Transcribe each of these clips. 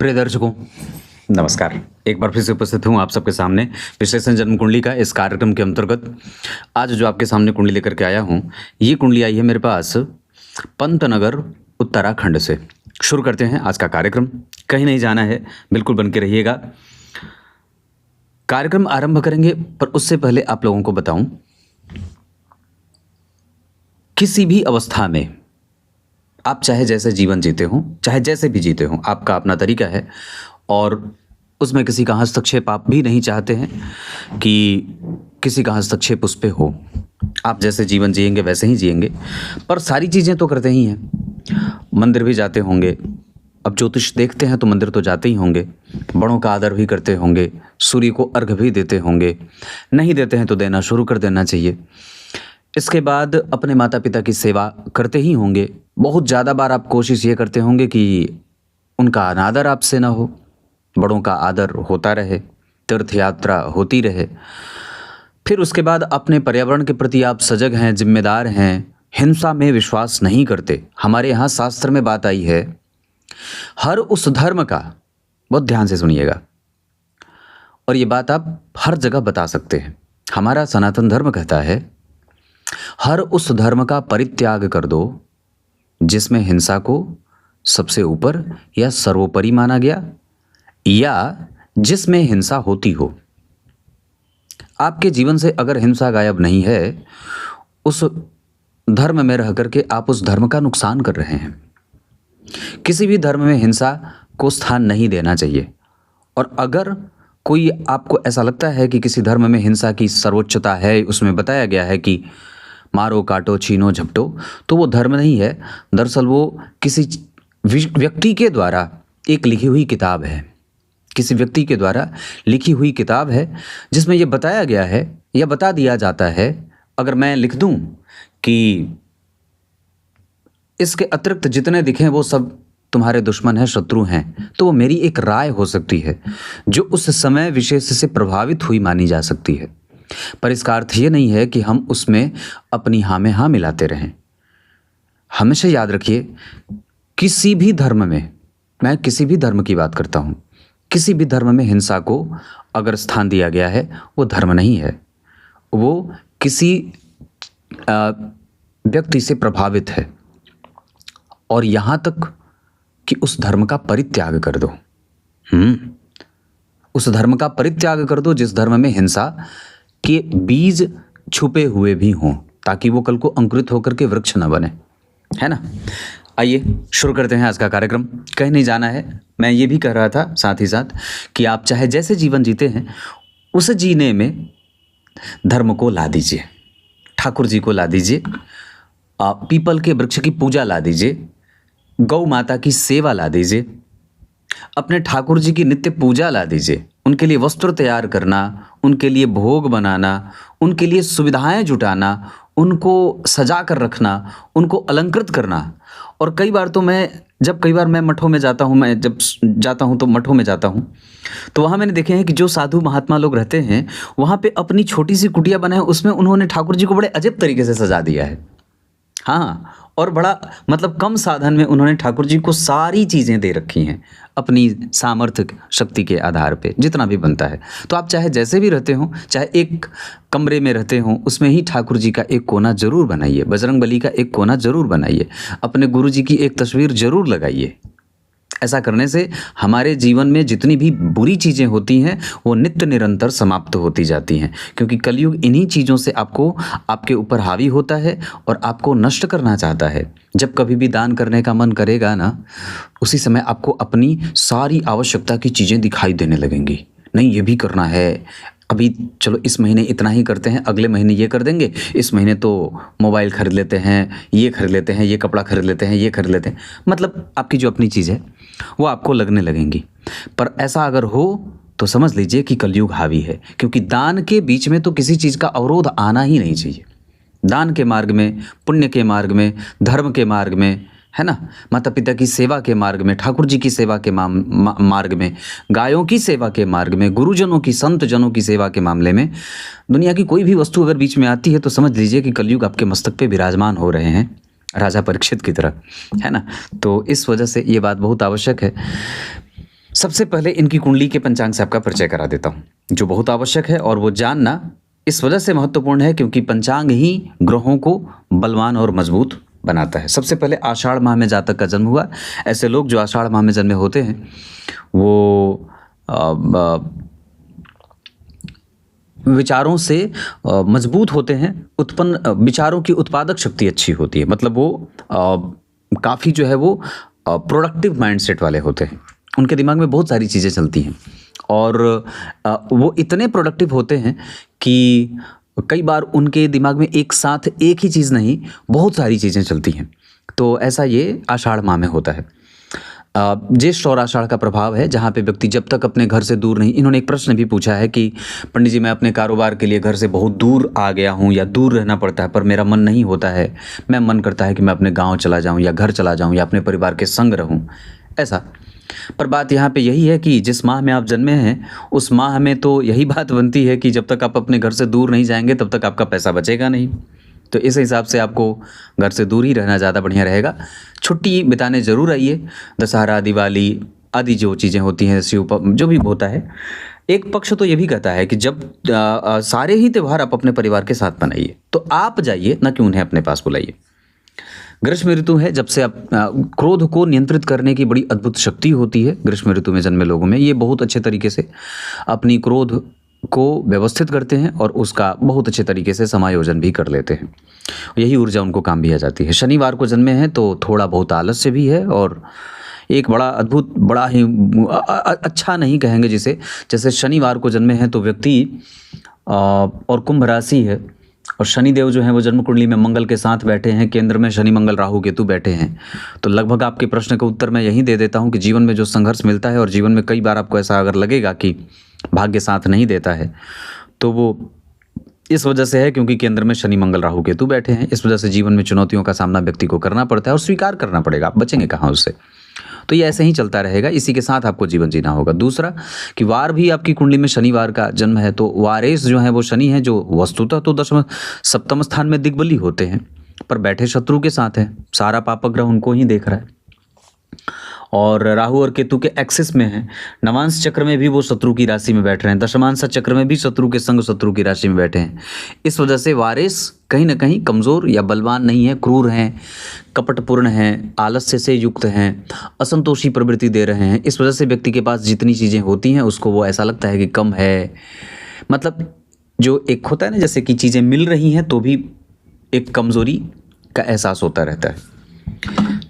प्रिय दर्शकों, नमस्कार। एक बार फिर से उपस्थित हूँ आप सबके सामने विश्लेषण जन्म कुंडली का इस कार्यक्रम के अंतर्गत। आज जो आपके सामने कुंडली लेकर के आया हूँ, ये कुंडली आई है मेरे पास पंतनगर उत्तराखंड से। शुरू करते हैं आज का कार्यक्रम। कहीं नहीं जाना है, बिल्कुल बन के रहिएगा। कार्यक्रम आरंभ करेंगे, पर उससे पहले आप लोगों को बताऊं, किसी भी अवस्था में आप चाहे जैसे जीवन जीते हो, चाहे जैसे भी जीते हो, आपका अपना तरीका है और उसमें किसी का हस्तक्षेप आप भी नहीं चाहते हैं कि किसी का हस्तक्षेप उस पे हो। आप जैसे जीवन जिएंगे वैसे ही जिएंगे, पर सारी चीज़ें तो करते ही हैं। मंदिर भी जाते होंगे, अब ज्योतिष देखते हैं तो मंदिर तो जाते ही होंगे, बड़ों का आदर भी करते होंगे, सूर्य को अर्घ्य भी देते होंगे, नहीं देते हैं तो देना शुरू कर देना चाहिए। इसके बाद अपने माता पिता की सेवा करते ही होंगे। बहुत ज़्यादा बार आप कोशिश ये करते होंगे कि उनका अनादर आपसे ना हो, बड़ों का आदर होता रहे, तीर्थ यात्रा होती रहे। फिर उसके बाद अपने पर्यावरण के प्रति आप सजग हैं, जिम्मेदार हैं, हिंसा में विश्वास नहीं करते। हमारे यहाँ शास्त्र में बात आई है, हर उस धर्म का, बहुत ध्यान से सुनिएगा, और ये बात आप हर जगह बता सकते हैं। हमारा सनातन धर्म कहता है, हर उस धर्म का परित्याग कर दो जिसमें हिंसा को सबसे ऊपर या सर्वोपरि माना गया, या जिसमें हिंसा होती हो। आपके जीवन से अगर हिंसा गायब नहीं है, उस धर्म में रह करके आप उस धर्म का नुकसान कर रहे हैं। किसी भी धर्म में हिंसा को स्थान नहीं देना चाहिए। और अगर कोई आपको ऐसा लगता है कि किसी धर्म में हिंसा की सर्वोच्चता है, उसमें बताया गया है कि मारो, काटो, छीनो, झपटो, तो वो धर्म नहीं है। दरअसल वो किसी व्यक्ति के द्वारा एक लिखी हुई किताब है, किसी व्यक्ति के द्वारा लिखी हुई किताब है, जिसमें ये बताया गया है या बता दिया जाता है। अगर मैं लिख दूं कि इसके अतिरिक्त जितने दिखें वो सब तुम्हारे दुश्मन हैं, शत्रु हैं, तो वो मेरी एक राय हो सकती है जो उस समय विशेष से प्रभावित हुई मानी जा सकती है। पर इसका अर्थ ये नहीं है कि हम उसमें अपनी हाँ में हाँ मिलाते रहें। हमेशा याद रखिए, किसी भी धर्म में, मैं किसी भी धर्म की बात करता हूँ, किसी भी धर्म में हिंसा को अगर स्थान दिया गया है, वो धर्म नहीं है, वो किसी व्यक्ति से प्रभावित है। और यहाँ तक कि उस धर्म का परित्याग कर दो, उस धर्म का परित्याग कर दो जिस धर्म में हिंसा के बीज छुपे हुए भी हों, ताकि वो कल को अंकुरित होकर के वृक्ष न बने, है ना। आइए शुरू करते हैं आज का कार्यक्रम। कहीं नहीं जाना है। मैं ये भी कह रहा था साथ ही साथ कि आप चाहे जैसे जीवन जीते हैं, उस जीने में धर्म को ला दीजिए, ठाकुर जी को ला दीजिए, पीपल के वृक्ष की पूजा ला दीजिए, गौ माता की सेवा ला दीजिए, अपने ठाकुर जी की नित्य पूजा ला दीजिए। उनके लिए वस्त्र तैयार करना, उनके लिए भोग बनाना, उनके लिए सुविधाएं जुटाना, उनको सजा कर रखना, उनको अलंकृत करना। और कई बार मैं मठों में जाता हूँ, मैं जब जाता हूँ तो मठों में जाता हूँ, तो वहाँ मैंने देखे हैं कि जो साधु महात्मा लोग रहते हैं, वहाँ पे अपनी छोटी सी कुटिया बनाए, उसमें उन्होंने ठाकुर जी को बड़े अजब तरीके से सजा दिया है। हाँ, और बड़ा मतलब कम साधन में उन्होंने ठाकुर जी को सारी चीज़ें दे रखी हैं, अपनी सामर्थ्य शक्ति के आधार पे जितना भी बनता है। तो आप चाहे जैसे भी रहते हो, चाहे एक कमरे में रहते हो, उसमें ही ठाकुर जी का एक कोना जरूर बनाइए, बजरंगबली का एक कोना जरूर बनाइए, अपने गुरु जी की एक तस्वीर जरूर लगाइए। ऐसा करने से हमारे जीवन में जितनी भी बुरी चीज़ें होती हैं, वो नित्य निरंतर समाप्त होती जाती हैं, क्योंकि कलयुग इन्हीं चीज़ों से आपके ऊपर हावी होता है और आपको नष्ट करना चाहता है। जब कभी भी दान करने का मन करेगा ना, उसी समय आपको अपनी सारी आवश्यकता की चीज़ें दिखाई देने लगेंगी। नहीं, ये भी करना है, अभी चलो इस महीने इतना ही करते हैं, अगले महीने ये कर देंगे, इस महीने तो मोबाइल खरीद लेते हैं, ये खरीद लेते हैं, ये कपड़ा खरीद लेते हैं, ये खरीद लेते हैं। मतलब आपकी जो अपनी चीज़ है वो आपको लगने लगेंगी। पर ऐसा अगर हो तो समझ लीजिए कि कलयुग हावी है, क्योंकि दान के बीच में तो किसी चीज़ का अवरोध आना ही नहीं चाहिए। दान के मार्ग में, पुण्य के मार्ग में, धर्म के मार्ग में, है ना, माता पिता की सेवा के मार्ग में, ठाकुर जी की सेवा के मार्ग में, गायों की सेवा के मार्ग में, गुरुजनों की, संत जनों की सेवा के मामले में, दुनिया की कोई भी वस्तु अगर बीच में आती है तो समझ लीजिए कि कलयुग आपके मस्तक पे विराजमान हो रहे हैं, राजा परीक्षित की तरह, है ना। तो इस वजह से ये बात बहुत आवश्यक है। सबसे पहले इनकी कुंडली के पंचांग से आपका परिचय करा देता हूँ, जो बहुत आवश्यक है और वो जानना इस वजह से महत्वपूर्ण है क्योंकि पंचांग ही ग्रहों को बलवान और मजबूत बनाता है। सबसे पहले आषाढ़ माह में जातक का जन्म हुआ, ऐसे लोग जो आषाढ़ माह में जन्मे होते हैं वो विचारों से मजबूत होते हैं, विचारों की उत्पादक शक्ति अच्छी होती है, मतलब वो काफ़ी जो है वो प्रोडक्टिव माइंडसेट वाले होते हैं, उनके दिमाग में बहुत सारी चीज़ें चलती हैं और वो इतने प्रोडक्टिव होते हैं कि कई बार उनके दिमाग में एक साथ एक ही चीज़ नहीं बहुत सारी चीज़ें चलती हैं। तो ऐसा ये आषाढ़ माह में होता है। ज्येष्ठ और आषाढ़ का प्रभाव है जहाँ पे व्यक्ति जब तक अपने घर से दूर नहीं, इन्होंने एक प्रश्न भी पूछा है कि पंडित जी मैं अपने कारोबार के लिए घर से बहुत दूर आ गया हूँ या दूर रहना पड़ता है पर मेरा मन नहीं होता है, मैं मन करता है कि मैं अपने गाँव चला जाऊँ या घर चला जाऊँ या अपने परिवार के संग रहूँ, ऐसा। पर बात यहाँ पे यही है कि जिस माह में आप जन्मे हैं उस माह में तो यही बात बनती है कि जब तक आप अपने घर से दूर नहीं जाएंगे तब तक आपका पैसा बचेगा नहीं। तो इस हिसाब से आपको घर से दूर ही रहना ज़्यादा बढ़िया रहेगा। छुट्टी बिताने ज़रूर आइए, दशहरा दिवाली आदि जो चीज़ें होती हैं जो भी होता है। एक पक्ष तो ये भी कहता है कि जब सारे ही त्यौहार आप अपने परिवार के साथ मनाइए तो आप जाइए, ना कि उन्हें अपने पास बुलाइए। ग्रीष्म ऋतु है, जब से आप क्रोध को नियंत्रित करने की बड़ी अद्भुत शक्ति होती है ग्रीष्म ऋतु में जन्मे लोगों में। ये बहुत अच्छे तरीके से अपनी क्रोध को व्यवस्थित करते हैं और उसका बहुत अच्छे तरीके से समायोजन भी कर लेते हैं। यही ऊर्जा उनको काम भी आ जाती है। शनिवार को जन्मे हैं तो थोड़ा बहुत आलस्य भी है और एक बड़ा अद्भुत, बड़ा ही अच्छा नहीं कहेंगे जिसे, जैसे शनिवार को जन्मे हैं तो व्यक्ति और कुंभ राशि है और शनिदेव जो हैं वो जन्म कुंडली में मंगल के साथ बैठे हैं, केंद्र में शनि मंगल राहु केतु बैठे हैं। तो लगभग आपके प्रश्न का उत्तर मैं यही दे देता हूँ कि जीवन में जो संघर्ष मिलता है और जीवन में कई बार आपको ऐसा अगर लगेगा कि भाग्य साथ नहीं देता है तो वो इस वजह से है क्योंकि केंद्र में शनि मंगल राहु केतु बैठे हैं। इस वजह से जीवन में चुनौतियों का सामना व्यक्ति को करना पड़ता है और स्वीकार करना पड़ेगा, आप बचेंगे कहाँ उससे। तो ये ऐसे ही चलता रहेगा, इसी के साथ आपको जीवन जीना होगा। दूसरा कि वार भी आपकी कुंडली में शनिवार का जन्म है तो वारेस जो है वो शनि है, जो वस्तुतः तो सप्तम स्थान में दिग्बली होते हैं पर बैठे शत्रु के साथ है, सारा पापक ग्रह उनको ही देख रहा है और राहु और केतु के एक्सिस में है। नवांश चक्र में भी वो शत्रु की राशि में बैठ रहे हैं, दशमांश चक्र में भी शत्रु के संग शत्रु की राशि में बैठे हैं। इस वजह से वारिस कहीं ना कहीं कमज़ोर या बलवान नहीं है, क्रूर हैं, कपटपूर्ण हैं, आलस्य से युक्त हैं, असंतोषी प्रवृत्ति दे रहे हैं। इस वजह से व्यक्ति के पास जितनी चीज़ें होती हैं उसको वो ऐसा लगता है कि कम है, मतलब जो एक होता है ना जैसे कि चीज़ें मिल रही हैं तो भी एक कमज़ोरी का एहसास होता रहता है।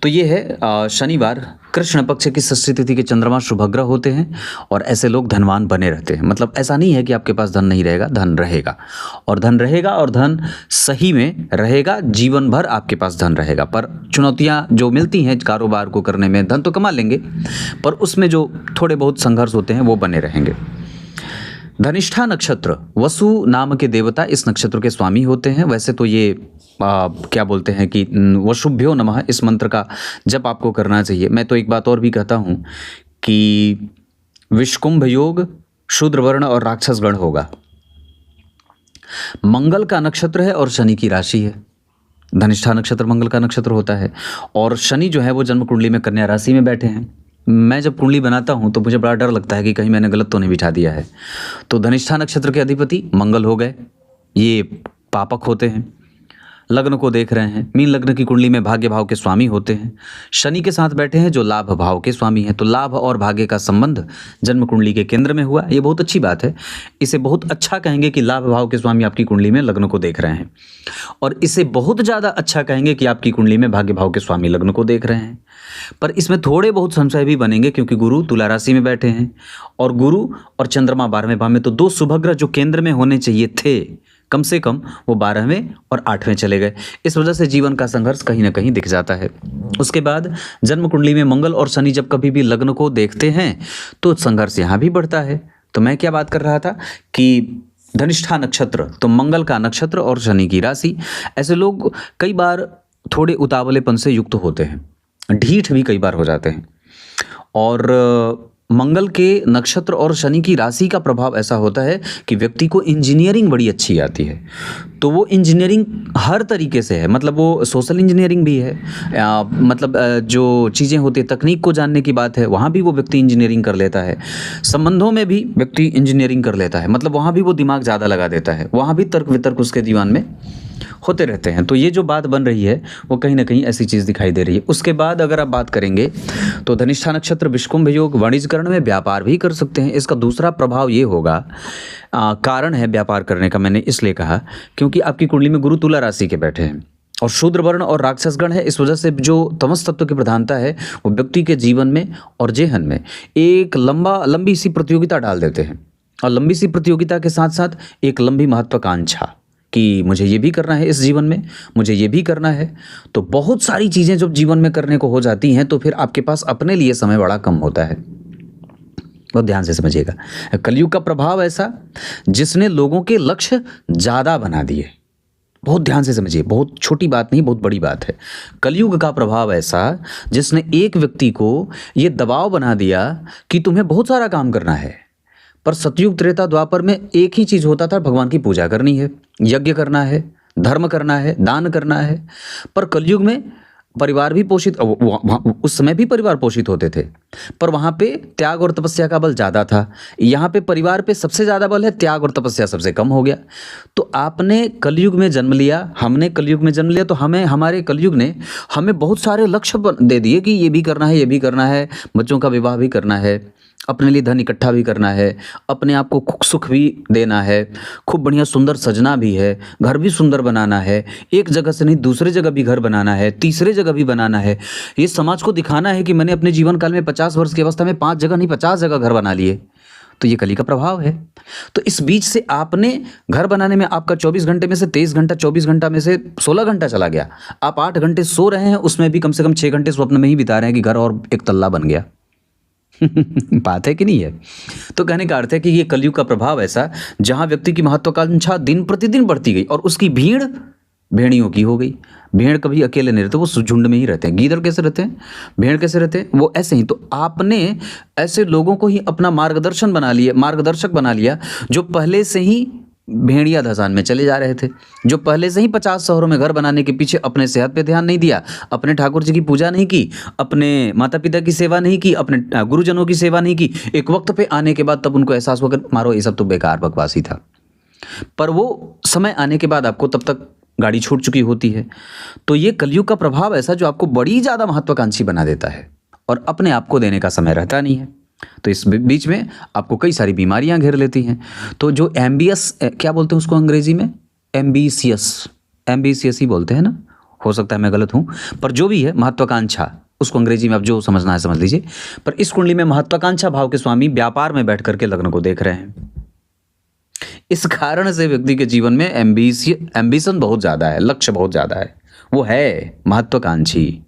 तो ये है शनिवार, कृष्ण पक्ष की षष्ठी तिथि के चंद्रमा शुभग्रह होते हैं और ऐसे लोग धनवान बने रहते हैं। मतलब ऐसा नहीं है कि आपके पास धन नहीं रहेगा, धन रहेगा और धन सही में रहेगा, जीवन भर आपके पास धन रहेगा। पर चुनौतियां जो मिलती हैं कारोबार को करने में, धन तो कमा लेंगे पर उसमें जो थोड़े बहुत संघर्ष होते हैं वो बने रहेंगे। धनिष्ठा नक्षत्र, वसु नाम के देवता इस नक्षत्र के स्वामी होते हैं। वैसे तो ये क्या बोलते हैं कि वशुभ्यो नमः इस मंत्र का जप आपको करना चाहिए। मैं तो एक बात और भी कहता हूँ कि विषकुंभ योग, शूद्र वर्ण और राक्षस गण होगा। मंगल का नक्षत्र है और शनि की राशि है। धनिष्ठा नक्षत्र मंगल का नक्षत्र होता है और शनि जो है वो जन्म कुंडली में कन्या राशि में बैठे हैं। मैं जब कुंडली बनाता हूँ तो मुझे बड़ा डर लगता है कि कहीं मैंने गलत तो नहीं बिठा दिया है। तो धनिष्ठा नक्षत्र के अधिपति मंगल हो गए, ये पापक होते हैं, लग्न को देख रहे हैं। मीन लग्न की कुंडली में भाग्य भाव के स्वामी होते हैं, शनि के साथ बैठे हैं जो लाभ भाव के स्वामी हैं। तो लाभ और भाग्य का संबंध जन्म कुंडली के केंद्र में हुआ, ये बहुत अच्छी बात है। इसे बहुत अच्छा कहेंगे कि लाभ भाव के स्वामी आपकी कुंडली में लग्न को देख रहे हैं और इसे बहुत ज़्यादा अच्छा कहेंगे कि आपकी कुंडली में भाग्य भाव के स्वामी लग्न को देख रहे हैं। पर इसमें थोड़े बहुत संशय भी बनेंगे क्योंकि गुरु तुला राशि में बैठे हैं और गुरु और चंद्रमा 12वें भाव में, तो दो शुभग्रह जो केंद्र में होने चाहिए थे कम से कम वो 12वें और 8वें चले गए। इस वजह से जीवन का संघर्ष कहीं ना कहीं दिख जाता है। उसके बाद जन्म कुंडली में मंगल और शनि जब कभी भी लग्न को देखते हैं तो संघर्ष यहाँ भी बढ़ता है। तो मैं क्या बात कर रहा था कि धनिष्ठा नक्षत्र तो मंगल का नक्षत्र और शनि की राशि, ऐसे लोग कई बार थोड़े उतावलेपन से युक्त होते हैं, ढीठ भी कई बार हो जाते हैं और मंगल के नक्षत्र और शनि की राशि का प्रभाव ऐसा होता है कि व्यक्ति को इंजीनियरिंग बड़ी अच्छी आती है। तो वो इंजीनियरिंग हर तरीके से है, मतलब वो सोशल इंजीनियरिंग भी है, जो चीज़ें होती है तकनीक को जानने की बात है, वहाँ भी वो व्यक्ति इंजीनियरिंग कर लेता है। संबंधों में भी व्यक्ति इंजीनियरिंग कर लेता है, मतलब वहाँ भी वो दिमाग ज़्यादा लगा देता है, वहाँ भी तर्क वितर्क उसके जीवन में होते रहते हैं। तो ये जो बात बन रही है वो कहीं ना कहीं ऐसी चीज़ दिखाई दे रही है। उसके बाद अगर आप बात करेंगे तो धनिष्ठा नक्षत्र विषकुंभ योग वाणिज्यकरण में व्यापार भी कर सकते हैं। इसका दूसरा प्रभाव ये होगा, कारण है व्यापार करने का, मैंने इसलिए कहा क्योंकि आपकी कुंडली में गुरु तुला राशि के बैठे हैं और शूद्र वर्ण और राक्षसगण है। इस वजह से जो तमस तत्व की प्रधानता है वो व्यक्ति के जीवन में और जेहन में एक लंबी सी प्रतियोगिता डाल देते हैं, और लंबी सी प्रतियोगिता के साथ साथ एक लंबी महत्वाकांक्षा कि मुझे ये भी करना है इस जीवन में, मुझे ये भी करना है। तो बहुत सारी चीज़ें जब जीवन में करने को हो जाती हैं तो फिर आपके पास अपने लिए समय बड़ा कम होता है। बहुत ध्यान से समझिएगा। कलयुग का प्रभाव ऐसा जिसने लोगों के लक्ष्य ज़्यादा बना दिए। बहुत ध्यान से समझिए, बहुत छोटी बात नहीं, बहुत बड़ी बात है। कलयुग का प्रभाव ऐसा जिसने एक व्यक्ति को ये दबाव बना दिया कि तुम्हें बहुत सारा काम करना है। पर सतयुग त्रेता द्वापर में एक ही चीज़ होता था, भगवान की पूजा करनी है, यज्ञ करना है, धर्म करना है, दान करना है। पर कलयुग में परिवार भी पोषित, उस समय भी परिवार पोषित होते थे, पर वहाँ पे त्याग और तपस्या का बल ज़्यादा था। यहाँ पे परिवार पे सबसे ज़्यादा बल है, त्याग और तपस्या सबसे कम हो गया। तो आपने कलयुग में जन्म लिया, हमने कलयुग में जन्म लिया, तो हमारे कलयुग ने हमें बहुत सारे लक्ष्य दे दिए कि ये भी करना है, ये भी करना है, बच्चों का विवाह भी करना है, अपने लिए धन इकट्ठा भी करना है, अपने आप को सुख भी देना है, खूब बढ़िया सुंदर सजना भी है, घर भी सुंदर बनाना है, एक जगह से नहीं दूसरे जगह भी घर बनाना है, तीसरे जगह भी बनाना है। ये समाज को दिखाना है कि मैंने अपने जीवन काल में 50 वर्ष की अवस्था में 5 जगह नहीं 50 जगह घर बना लिए। तो ये कली का प्रभाव है। तो इस बीच से आपने घर बनाने में आपका 24 घंटे में से 23 घंटा, 24 घंटा में से 16 घंटा चला गया। आप 8 घंटे सो रहे हैं, उसमें भी कम से कम 6 घंटे स्वप्न में ही बिता रहे हैं कि घर और एक तल्ला बन गया। बात है कि नहीं है? तो कहने का अर्थ है कि ये कलयुग का प्रभाव ऐसा जहां व्यक्ति की महत्वाकांक्षा दिन प्रतिदिन बढ़ती गई और उसकी भीड़ भेड़ियों की हो गई। भेड़ कभी अकेले नहीं रहते, वो झुंड में ही रहते हैं। गीदड़ कैसे रहते हैं, भेड़ कैसे रहते हैं, वो ऐसे ही। तो आपने ऐसे लोगों को ही अपना मार्गदर्शक बना लिया जो पहले से ही भेड़िया धसान में चले जा रहे थे, जो पहले से ही 50 शहरों में घर बनाने के पीछे अपने सेहत पे ध्यान नहीं दिया, अपने ठाकुर जी की पूजा नहीं की, अपने माता पिता की सेवा नहीं की, अपने गुरुजनों की सेवा नहीं की। एक वक्त पे आने के बाद तब उनको एहसास हुआ कि मारो ये सब तो बेकार बकवासी था। पर वो समय आने के बाद आपको तब तक गाड़ी छूट चुकी होती है। तो ये कलयुग का प्रभाव ऐसा जो आपको बड़ी ज़्यादा महत्वाकांक्षी बना देता है और अपने आप को देने का समय रहता नहीं है। तो इस बीच में आपको कई सारी बीमारियां घेर लेती हैं। तो जो एम्बियस, क्या बोलते हैं उसको अंग्रेजी में, एम्बिशियस ही बोलते हैं ना, हो सकता है मैं गलत हूं, पर जो भी है महत्वाकांक्षा, उसको अंग्रेजी में आप जो समझना है समझ लीजिए। पर इस कुंडली में महत्वाकांक्षा भाव के स्वामी व्यापार में बैठ करके लग्न को देख रहे हैं। इस कारण से व्यक्ति के जीवन में एम्बिशन बहुत ज़्यादा है, लक्ष्य बहुत ज़्यादा है, वो है महत्वाकांक्षी,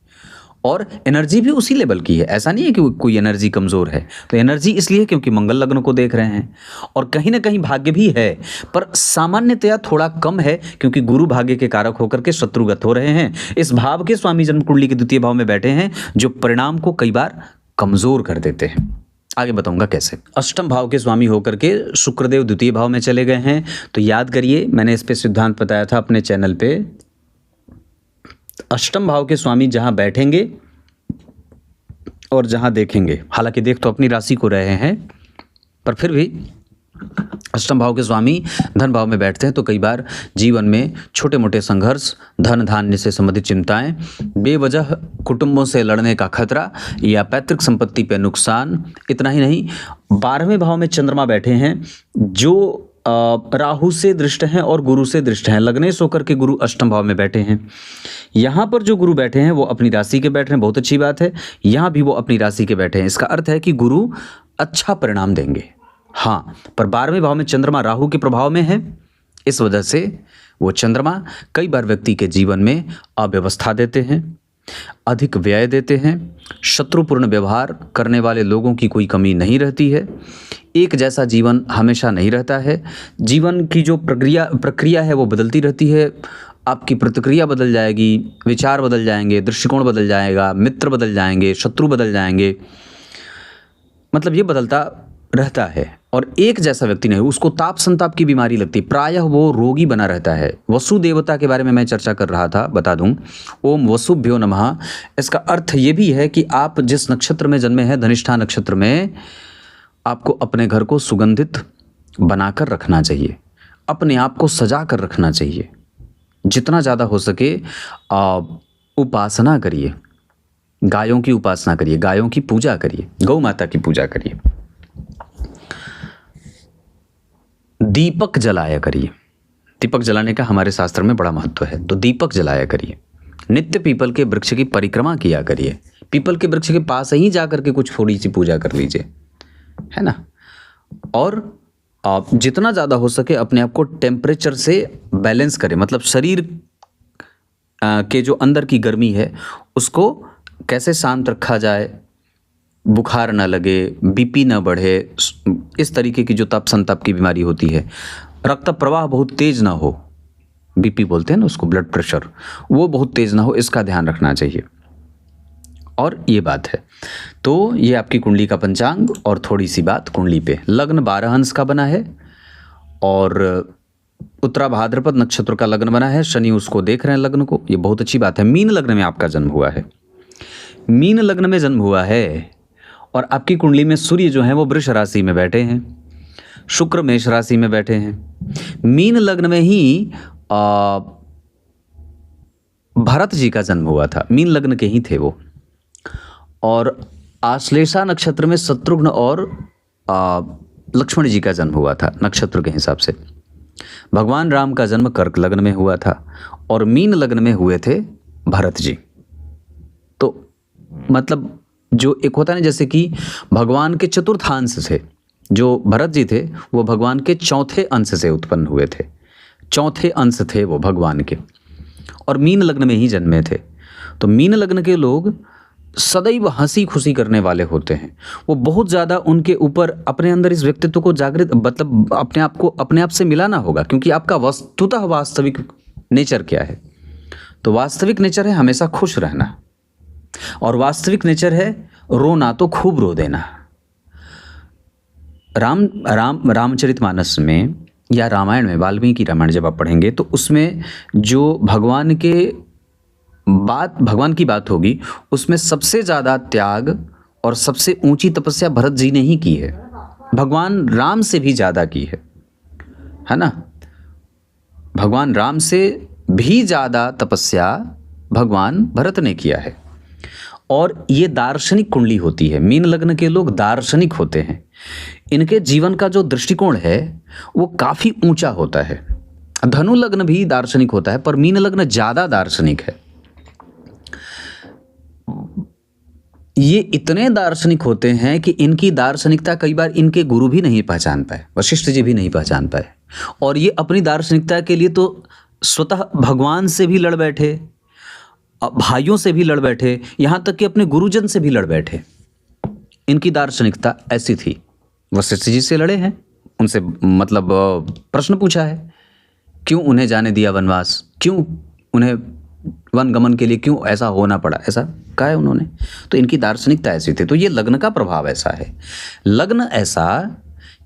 और एनर्जी भी उसी लेवल की है। ऐसा नहीं है कि कोई एनर्जी कमज़ोर है। तो एनर्जी इसलिए क्योंकि मंगल लग्न को देख रहे हैं, और कहीं ना कहीं भाग्य भी है, पर सामान्यतया थोड़ा कम है क्योंकि गुरु भाग्य के कारक होकर के शत्रुगत हो रहे हैं। इस भाव के स्वामी जन्म कुंडली के द्वितीय भाव में बैठे हैं, जो परिणाम को कई बार कमज़ोर कर देते हैं। आगे बताऊंगा कैसे। अष्टम भाव के स्वामी होकर के शुक्रदेव द्वितीय भाव में चले गए हैं। तो याद करिए, मैंने इस पे सिद्धांत बताया था अपने चैनल पे। अष्टम भाव के स्वामी जहां बैठेंगे और जहां देखेंगे, हालांकि देख तो अपनी राशि को रहे हैं, पर फिर भी अष्टम भाव के स्वामी धन भाव में बैठते हैं तो कई बार जीवन में छोटे मोटे संघर्ष, धन धान्य से संबंधित चिंताएं, बेवजह कुटुंबों से लड़ने का खतरा या पैतृक संपत्ति पे नुकसान। इतना ही नहीं, 12वें भाव में चंद्रमा बैठे हैं जो राहु से दृष्ट हैं और गुरु से दृष्ट हैं। लग्नेश होकर के गुरु अष्टम भाव में बैठे हैं। यहाँ पर जो गुरु बैठे हैं वो अपनी राशि के बैठे हैं, बहुत अच्छी बात है। यहाँ भी वो अपनी राशि के बैठे हैं, इसका अर्थ है कि गुरु अच्छा परिणाम देंगे। हाँ, पर 12वें भाव में चंद्रमा राहु के प्रभाव में है, इस वजह से वो चंद्रमा कई बार व्यक्ति के जीवन में अव्यवस्था देते हैं, अधिक व्यय देते हैं, शत्रुपूर्ण व्यवहार करने वाले लोगों की कोई कमी नहीं रहती है, एक जैसा जीवन हमेशा नहीं रहता है, जीवन की जो प्रक्रिया है वो बदलती रहती है, आपकी प्रतिक्रिया बदल जाएगी, विचार बदल जाएंगे, दृष्टिकोण बदल जाएगा, मित्र बदल जाएंगे, शत्रु बदल जाएंगे। मतलब ये बदलता रहता है और एक जैसा व्यक्ति नहीं, उसको ताप संताप की बीमारी लगती है, प्रायः वो रोगी बना रहता है। वसु देवता के बारे में मैं चर्चा कर रहा था, बता दूं, ओम वसुभ्यो नमः। इसका अर्थ ये भी है कि आप जिस नक्षत्र में जन्मे हैं, धनिष्ठा नक्षत्र में, आपको अपने घर को सुगंधित बनाकर रखना चाहिए, अपने आप को सजा कर रखना चाहिए, जितना ज़्यादा हो सके उपासना करिए, गायों की उपासना करिए, गायों की पूजा करिए, गौ माता की पूजा करिए, दीपक जलाया करिए। दीपक जलाने का हमारे शास्त्र में बड़ा महत्व है, तो दीपक जलाया करिए। नित्य पीपल के वृक्ष की परिक्रमा किया करिए, पीपल के वृक्ष के पास ही जा करके कुछ थोड़ी सी पूजा कर लीजिए, है ना। और आप जितना ज़्यादा हो सके अपने आप को टेम्परेचर से बैलेंस करें, मतलब शरीर के जो अंदर की गर्मी है उसको कैसे शांत रखा जाए, बुखार ना लगे, बीपी ना बढ़े, इस तरीके की जो ताप संताप की बीमारी होती है, रक्त प्रवाह बहुत तेज ना हो, बीपी बोलते हैं ना उसको, ब्लड प्रेशर, वो बहुत तेज ना हो, इसका ध्यान रखना चाहिए। और ये बात है, तो ये आपकी कुंडली का पंचांग। और थोड़ी सी बात कुंडली पे, लग्न 12 अंश का बना है और उत्तरा भाद्रपद नक्षत्र का लग्न बना है, शनि उसको देख रहे हैं लग्न को, ये बहुत अच्छी बात है। मीन लग्न में आपका जन्म हुआ है, मीन लग्न में जन्म हुआ है और आपकी कुंडली में सूर्य जो है वो वृष राशि में बैठे हैं, शुक्र मेष राशि में बैठे हैं। मीन लग्न में ही भरत जी का जन्म हुआ था, मीन लग्न के ही थे वो। और आश्लेषा नक्षत्र में शत्रुघ्न और लक्ष्मण जी का जन्म हुआ था नक्षत्र के हिसाब से। भगवान राम का जन्म कर्क लग्न में हुआ था और मीन लग्न में हुए थे भरत जी। तो मतलब जो एक होता है ना, जैसे कि भगवान के चतुर्थांश से जो भरत जी थे वो भगवान के चौथे अंश से उत्पन्न हुए थे, चौथे अंश थे वो भगवान के, और मीन लग्न में ही जन्मे थे। तो मीन लग्न के लोग सदैव हंसी खुशी करने वाले होते हैं, वो बहुत ज़्यादा उनके ऊपर अपने अंदर इस व्यक्तित्व को जागृत, मतलब अपने आप को अपने आप से मिलाना होगा, क्योंकि आपका वस्तुतः वास्तविक नेचर क्या है। तो वास्तविक नेचर है हमेशा खुश रहना, और वास्तविक नेचर है रोना तो खूब रो देना। रामचरितमानस में या रामायण में, वाल्मीकि रामायण जब आप पढ़ेंगे तो उसमें जो भगवान की बात होगी, उसमें सबसे ज़्यादा त्याग और सबसे ऊंची तपस्या भरत जी ने ही की है, भगवान राम से भी ज़्यादा की है ना। भगवान राम से भी ज़्यादा तपस्या भगवान भरत ने किया है। और ये दार्शनिक कुंडली होती है, मीन लग्न के लोग दार्शनिक होते हैं, इनके जीवन का जो दृष्टिकोण है वो काफ़ी ऊंचा होता है। धनु लग्न भी दार्शनिक होता है, पर मीन लग्न ज़्यादा दार्शनिक है। ये इतने दार्शनिक होते हैं कि इनकी दार्शनिकता कई बार इनके गुरु भी नहीं पहचान पाए, वशिष्ठ जी भी नहीं पहचान पाए, और ये अपनी दार्शनिकता के लिए तो स्वतः भगवान से भी लड़ बैठे, भाइयों से भी लड़ बैठे, यहाँ तक कि अपने गुरुजन से भी लड़ बैठे। इनकी दार्शनिकता ऐसी थी। वशिष्ठ जी से लड़े हैं, उनसे मतलब प्रश्न पूछा है, क्यों उन्हें जाने दिया वनवास, क्यों उन्हें वन गमन के लिए क्यों ऐसा होना पड़ा, ऐसा कहा है उन्होंने। तो इनकी दार्शनिकता ऐसी थी। तो ये लग्न का प्रभाव ऐसा है, लग्न ऐसा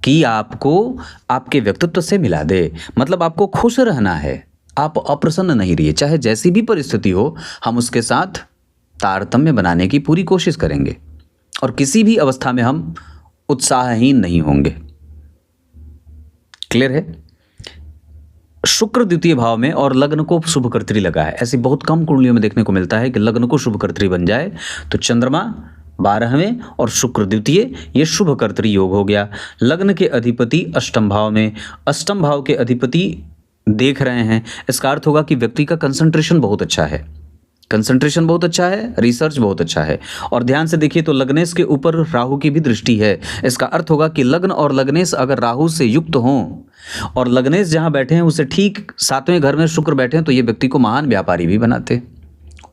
कि आपको आपके व्यक्तित्व से मिला दे, मतलब आपको खुश रहना है, आप अप्रसन्न नहीं रहिए, चाहे जैसी भी परिस्थिति हो, हम उसके साथ तारतम्य बनाने की पूरी कोशिश करेंगे और किसी भी अवस्था में हम उत्साहहीन नहीं होंगे। क्लियर है। शुक्र द्वितीय भाव में और लग्न को शुभकर्त्री लगा है, ऐसी बहुत कम कुंडलियों में देखने को मिलता है कि लग्न को शुभकर्त्री बन जाए। तो चंद्रमा 12वें और शुक्र द्वितीय, ये शुभकर्त्री योग हो गया। लग्न के अधिपति अष्टम भाव में, अष्टम भाव के अधिपति देख रहे हैं, इसका अर्थ होगा कि व्यक्ति का कंसंट्रेशन बहुत अच्छा है, कंसंट्रेशन बहुत अच्छा है, रिसर्च बहुत अच्छा है। और ध्यान से देखिए तो लग्नेश के ऊपर राहु की भी दृष्टि है, इसका अर्थ होगा कि लग्न और लग्नेश अगर राहु से युक्त हों और लग्नेश जहाँ बैठे हैं उसे ठीक 7वें घर में शुक्र बैठे हैं, तो ये व्यक्ति को महान व्यापारी भी बनाते हैं,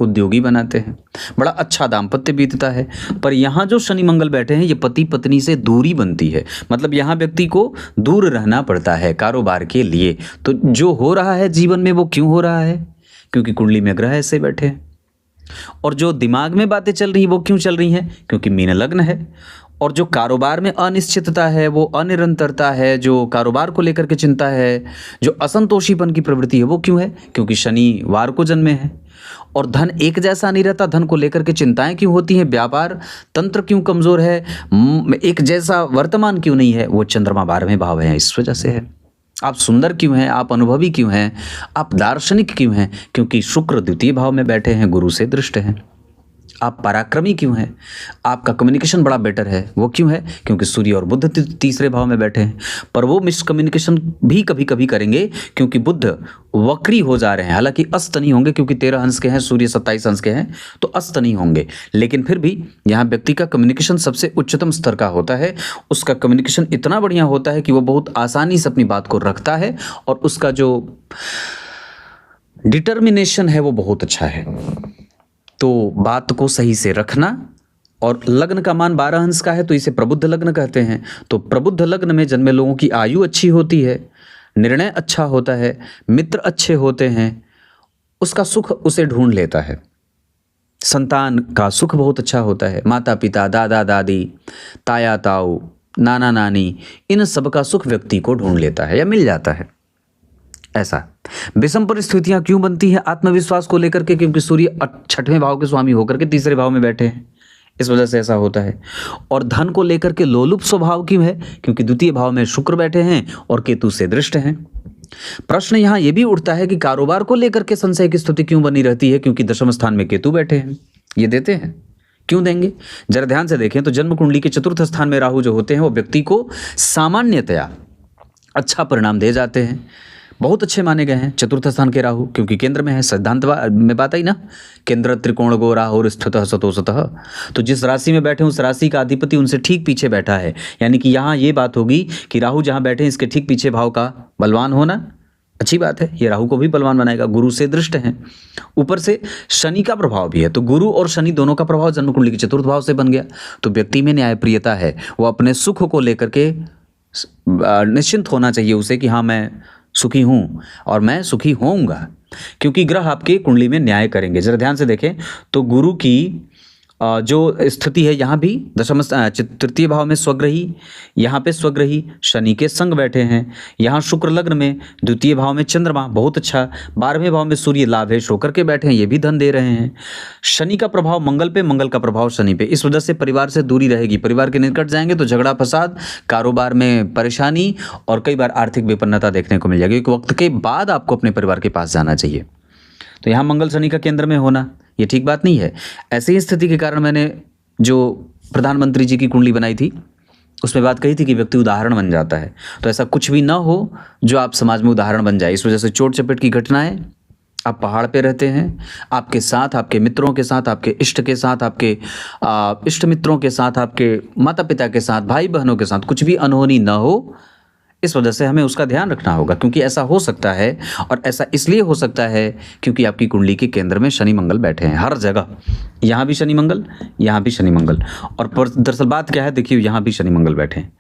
उद्योगी बनाते हैं, बड़ा अच्छा दाम्पत्य बीतता है। पर यहाँ जो शनि मंगल बैठे हैं, ये पति पत्नी से दूरी बनती है, मतलब यहाँ व्यक्ति को दूर रहना पड़ता है कारोबार के लिए। तो जो हो रहा है जीवन में वो क्यों हो रहा है, क्योंकि कुंडली में ग्रह ऐसे बैठे हैं। और जो दिमाग में बातें चल रही हैं वो क्यों चल रही हैं, क्योंकि मीन लग्न है। और जो कारोबार में अनिश्चितता है, वो अनिरंतरता है, जो कारोबार को लेकर के चिंता है, जो असंतोषीपन की प्रवृत्ति है, वो क्यों है? क्योंकि शनिवार को जन्मे हैं। और धन एक जैसा नहीं रहता, धन को लेकर के चिंताएं क्यों होती हैं? व्यापार तंत्र क्यों कमजोर है? एक जैसा वर्तमान क्यों नहीं है? वो चंद्रमा 12वें भाव है, इस वजह से है। आप सुंदर क्यों हैं? आप अनुभवी क्यों हैं? आप दार्शनिक क्यों हैं? क्योंकि शुक्र द्वितीय भाव में बैठे हैं, गुरु से दृष्ट हैं। आप पराक्रमी क्यों हैं? आपका कम्युनिकेशन बड़ा बेटर है, वो क्यों है? क्योंकि सूर्य और बुध तीसरे भाव में बैठे हैं। पर वो मिसकम्युनिकेशन भी कभी कभी करेंगे, क्योंकि बुध वक्री हो जा रहे हैं। हालांकि अस्त नहीं होंगे, क्योंकि 13 अंश के हैं, सूर्य 27 अंश के हैं, तो अस्त नहीं होंगे। लेकिन फिर भी यहाँ व्यक्ति का कम्युनिकेशन सबसे उच्चतम स्तर का होता है। उसका कम्युनिकेशन इतना बढ़िया होता है कि वो बहुत आसानी से अपनी बात को रखता है, और उसका जो डिटर्मिनेशन है वो बहुत अच्छा है। तो बात को सही से रखना। और लग्न का मान 12 अंश का है, तो इसे प्रबुद्ध लग्न कहते हैं। तो प्रबुद्ध लग्न में जन्मे लोगों की आयु अच्छी होती है, निर्णय अच्छा होता है, मित्र अच्छे होते हैं, उसका सुख उसे ढूंढ लेता है, संतान का सुख बहुत अच्छा होता है, माता पिता, दादा दादी, ताया ताऊ, नाना नानी, इन सब का सुख व्यक्ति को ढूंढ लेता है या मिल जाता है। ऐसा विषम परिस्थितियां क्यों बनती हैं आत्मविश्वास को लेकर के? क्योंकि सूर्य 6वें भाव के स्वामी होकर के तीसरे भाव में बैठे हैं, इस वजह से ऐसा होता है। और धन को लेकर के लोलुप स्वभाव क्यों है? क्योंकि द्वितीय भाव में शुक्र बैठे हैं और केतु से दृष्ट हैं। प्रश्न यहां यह भी उठता है कि कारोबार को लेकर के संशय की स्थिति क्यों बनी रहती है? क्योंकि दशम स्थान में केतु बैठे हैं। ये देते हैं, क्यों देंगे? जरा ध्यान से देखें तो जन्म कुंडली के चतुर्थ स्थान में राहु जो होते हैं, वो व्यक्ति को सामान्यतया अच्छा परिणाम दे जाते हैं, बहुत अच्छे माने गए हैं चतुर्थ स्थान के राहु, क्योंकि केंद्र में है। सिद्धांत में बात आई ना, केंद्र त्रिकोण गो राहुर स्थितः सतोषतः। तो जिस राशि में बैठे उस राशि का अधिपति उनसे ठीक पीछे बैठा है। यानी कि यहाँ ये बात होगी कि राहु जहाँ बैठे हैं इसके ठीक पीछे भाव का बलवान होना अच्छी बात है, ये राहु को भी बलवान बनाएगा। गुरु से दृष्ट हैं, ऊपर से शनि का प्रभाव भी है, तो गुरु और शनि दोनों का प्रभाव जन्म कुंडली के चतुर्थ भाव से बन गया। तो व्यक्ति में न्यायप्रियता है, वो अपने सुख को लेकर के निश्चिंत होना चाहिए उसे कि हाँ मैं सुखी हूँ और मैं सुखी होऊंगा, क्योंकि ग्रह आपके कुंडली में न्याय करेंगे। जरा ध्यान से देखें तो गुरु की जो स्थिति है यहाँ भी दशम तृतीय भाव में स्वग्रही, यहाँ पे स्वग्रही शनि के संग बैठे हैं। यहाँ शुक्र लग्न में, द्वितीय भाव में चंद्रमा बहुत अच्छा, 12वें भाव में सूर्य लाभेश होकर के बैठे हैं, ये भी धन दे रहे हैं। शनि का प्रभाव मंगल पे, मंगल का प्रभाव शनि पे, इस वजह से परिवार से दूरी रहेगी, परिवार के निकट जाएंगे तो झगड़ा फसाद, कारोबार में परेशानी और कई बार आर्थिक विपन्नता देखने को मिल जाएगी। एक वक्त के बाद आपको अपने परिवार के पास जाना चाहिए। तो यहाँ मंगल शनि का केंद्र में होना ये ठीक बात नहीं है। ऐसी ही स्थिति के कारण मैंने जो प्रधानमंत्री जी की कुंडली बनाई थी उसमें बात कही थी कि व्यक्ति उदाहरण बन जाता है। तो ऐसा कुछ भी ना हो जो आप समाज में उदाहरण बन जाए। इस वजह से चोट चपेट की घटनाएं, आप पहाड़ पे रहते हैं, आपके साथ, आपके मित्रों के साथ, आपके इष्ट के साथ, आपके इष्ट मित्रों के साथ, आपके माता पिता के साथ, भाई बहनों के साथ कुछ भी अनहोनी ना हो, इस वजह से हमें उसका ध्यान रखना होगा। क्योंकि ऐसा हो सकता है, और ऐसा इसलिए हो सकता है क्योंकि आपकी कुंडली के केंद्र में शनि मंगल बैठे हैं हर जगह। यहाँ भी शनि मंगल, यहाँ भी शनि मंगल, और दरअसल बात क्या है देखिए, यहाँ भी शनि मंगल बैठे हैं।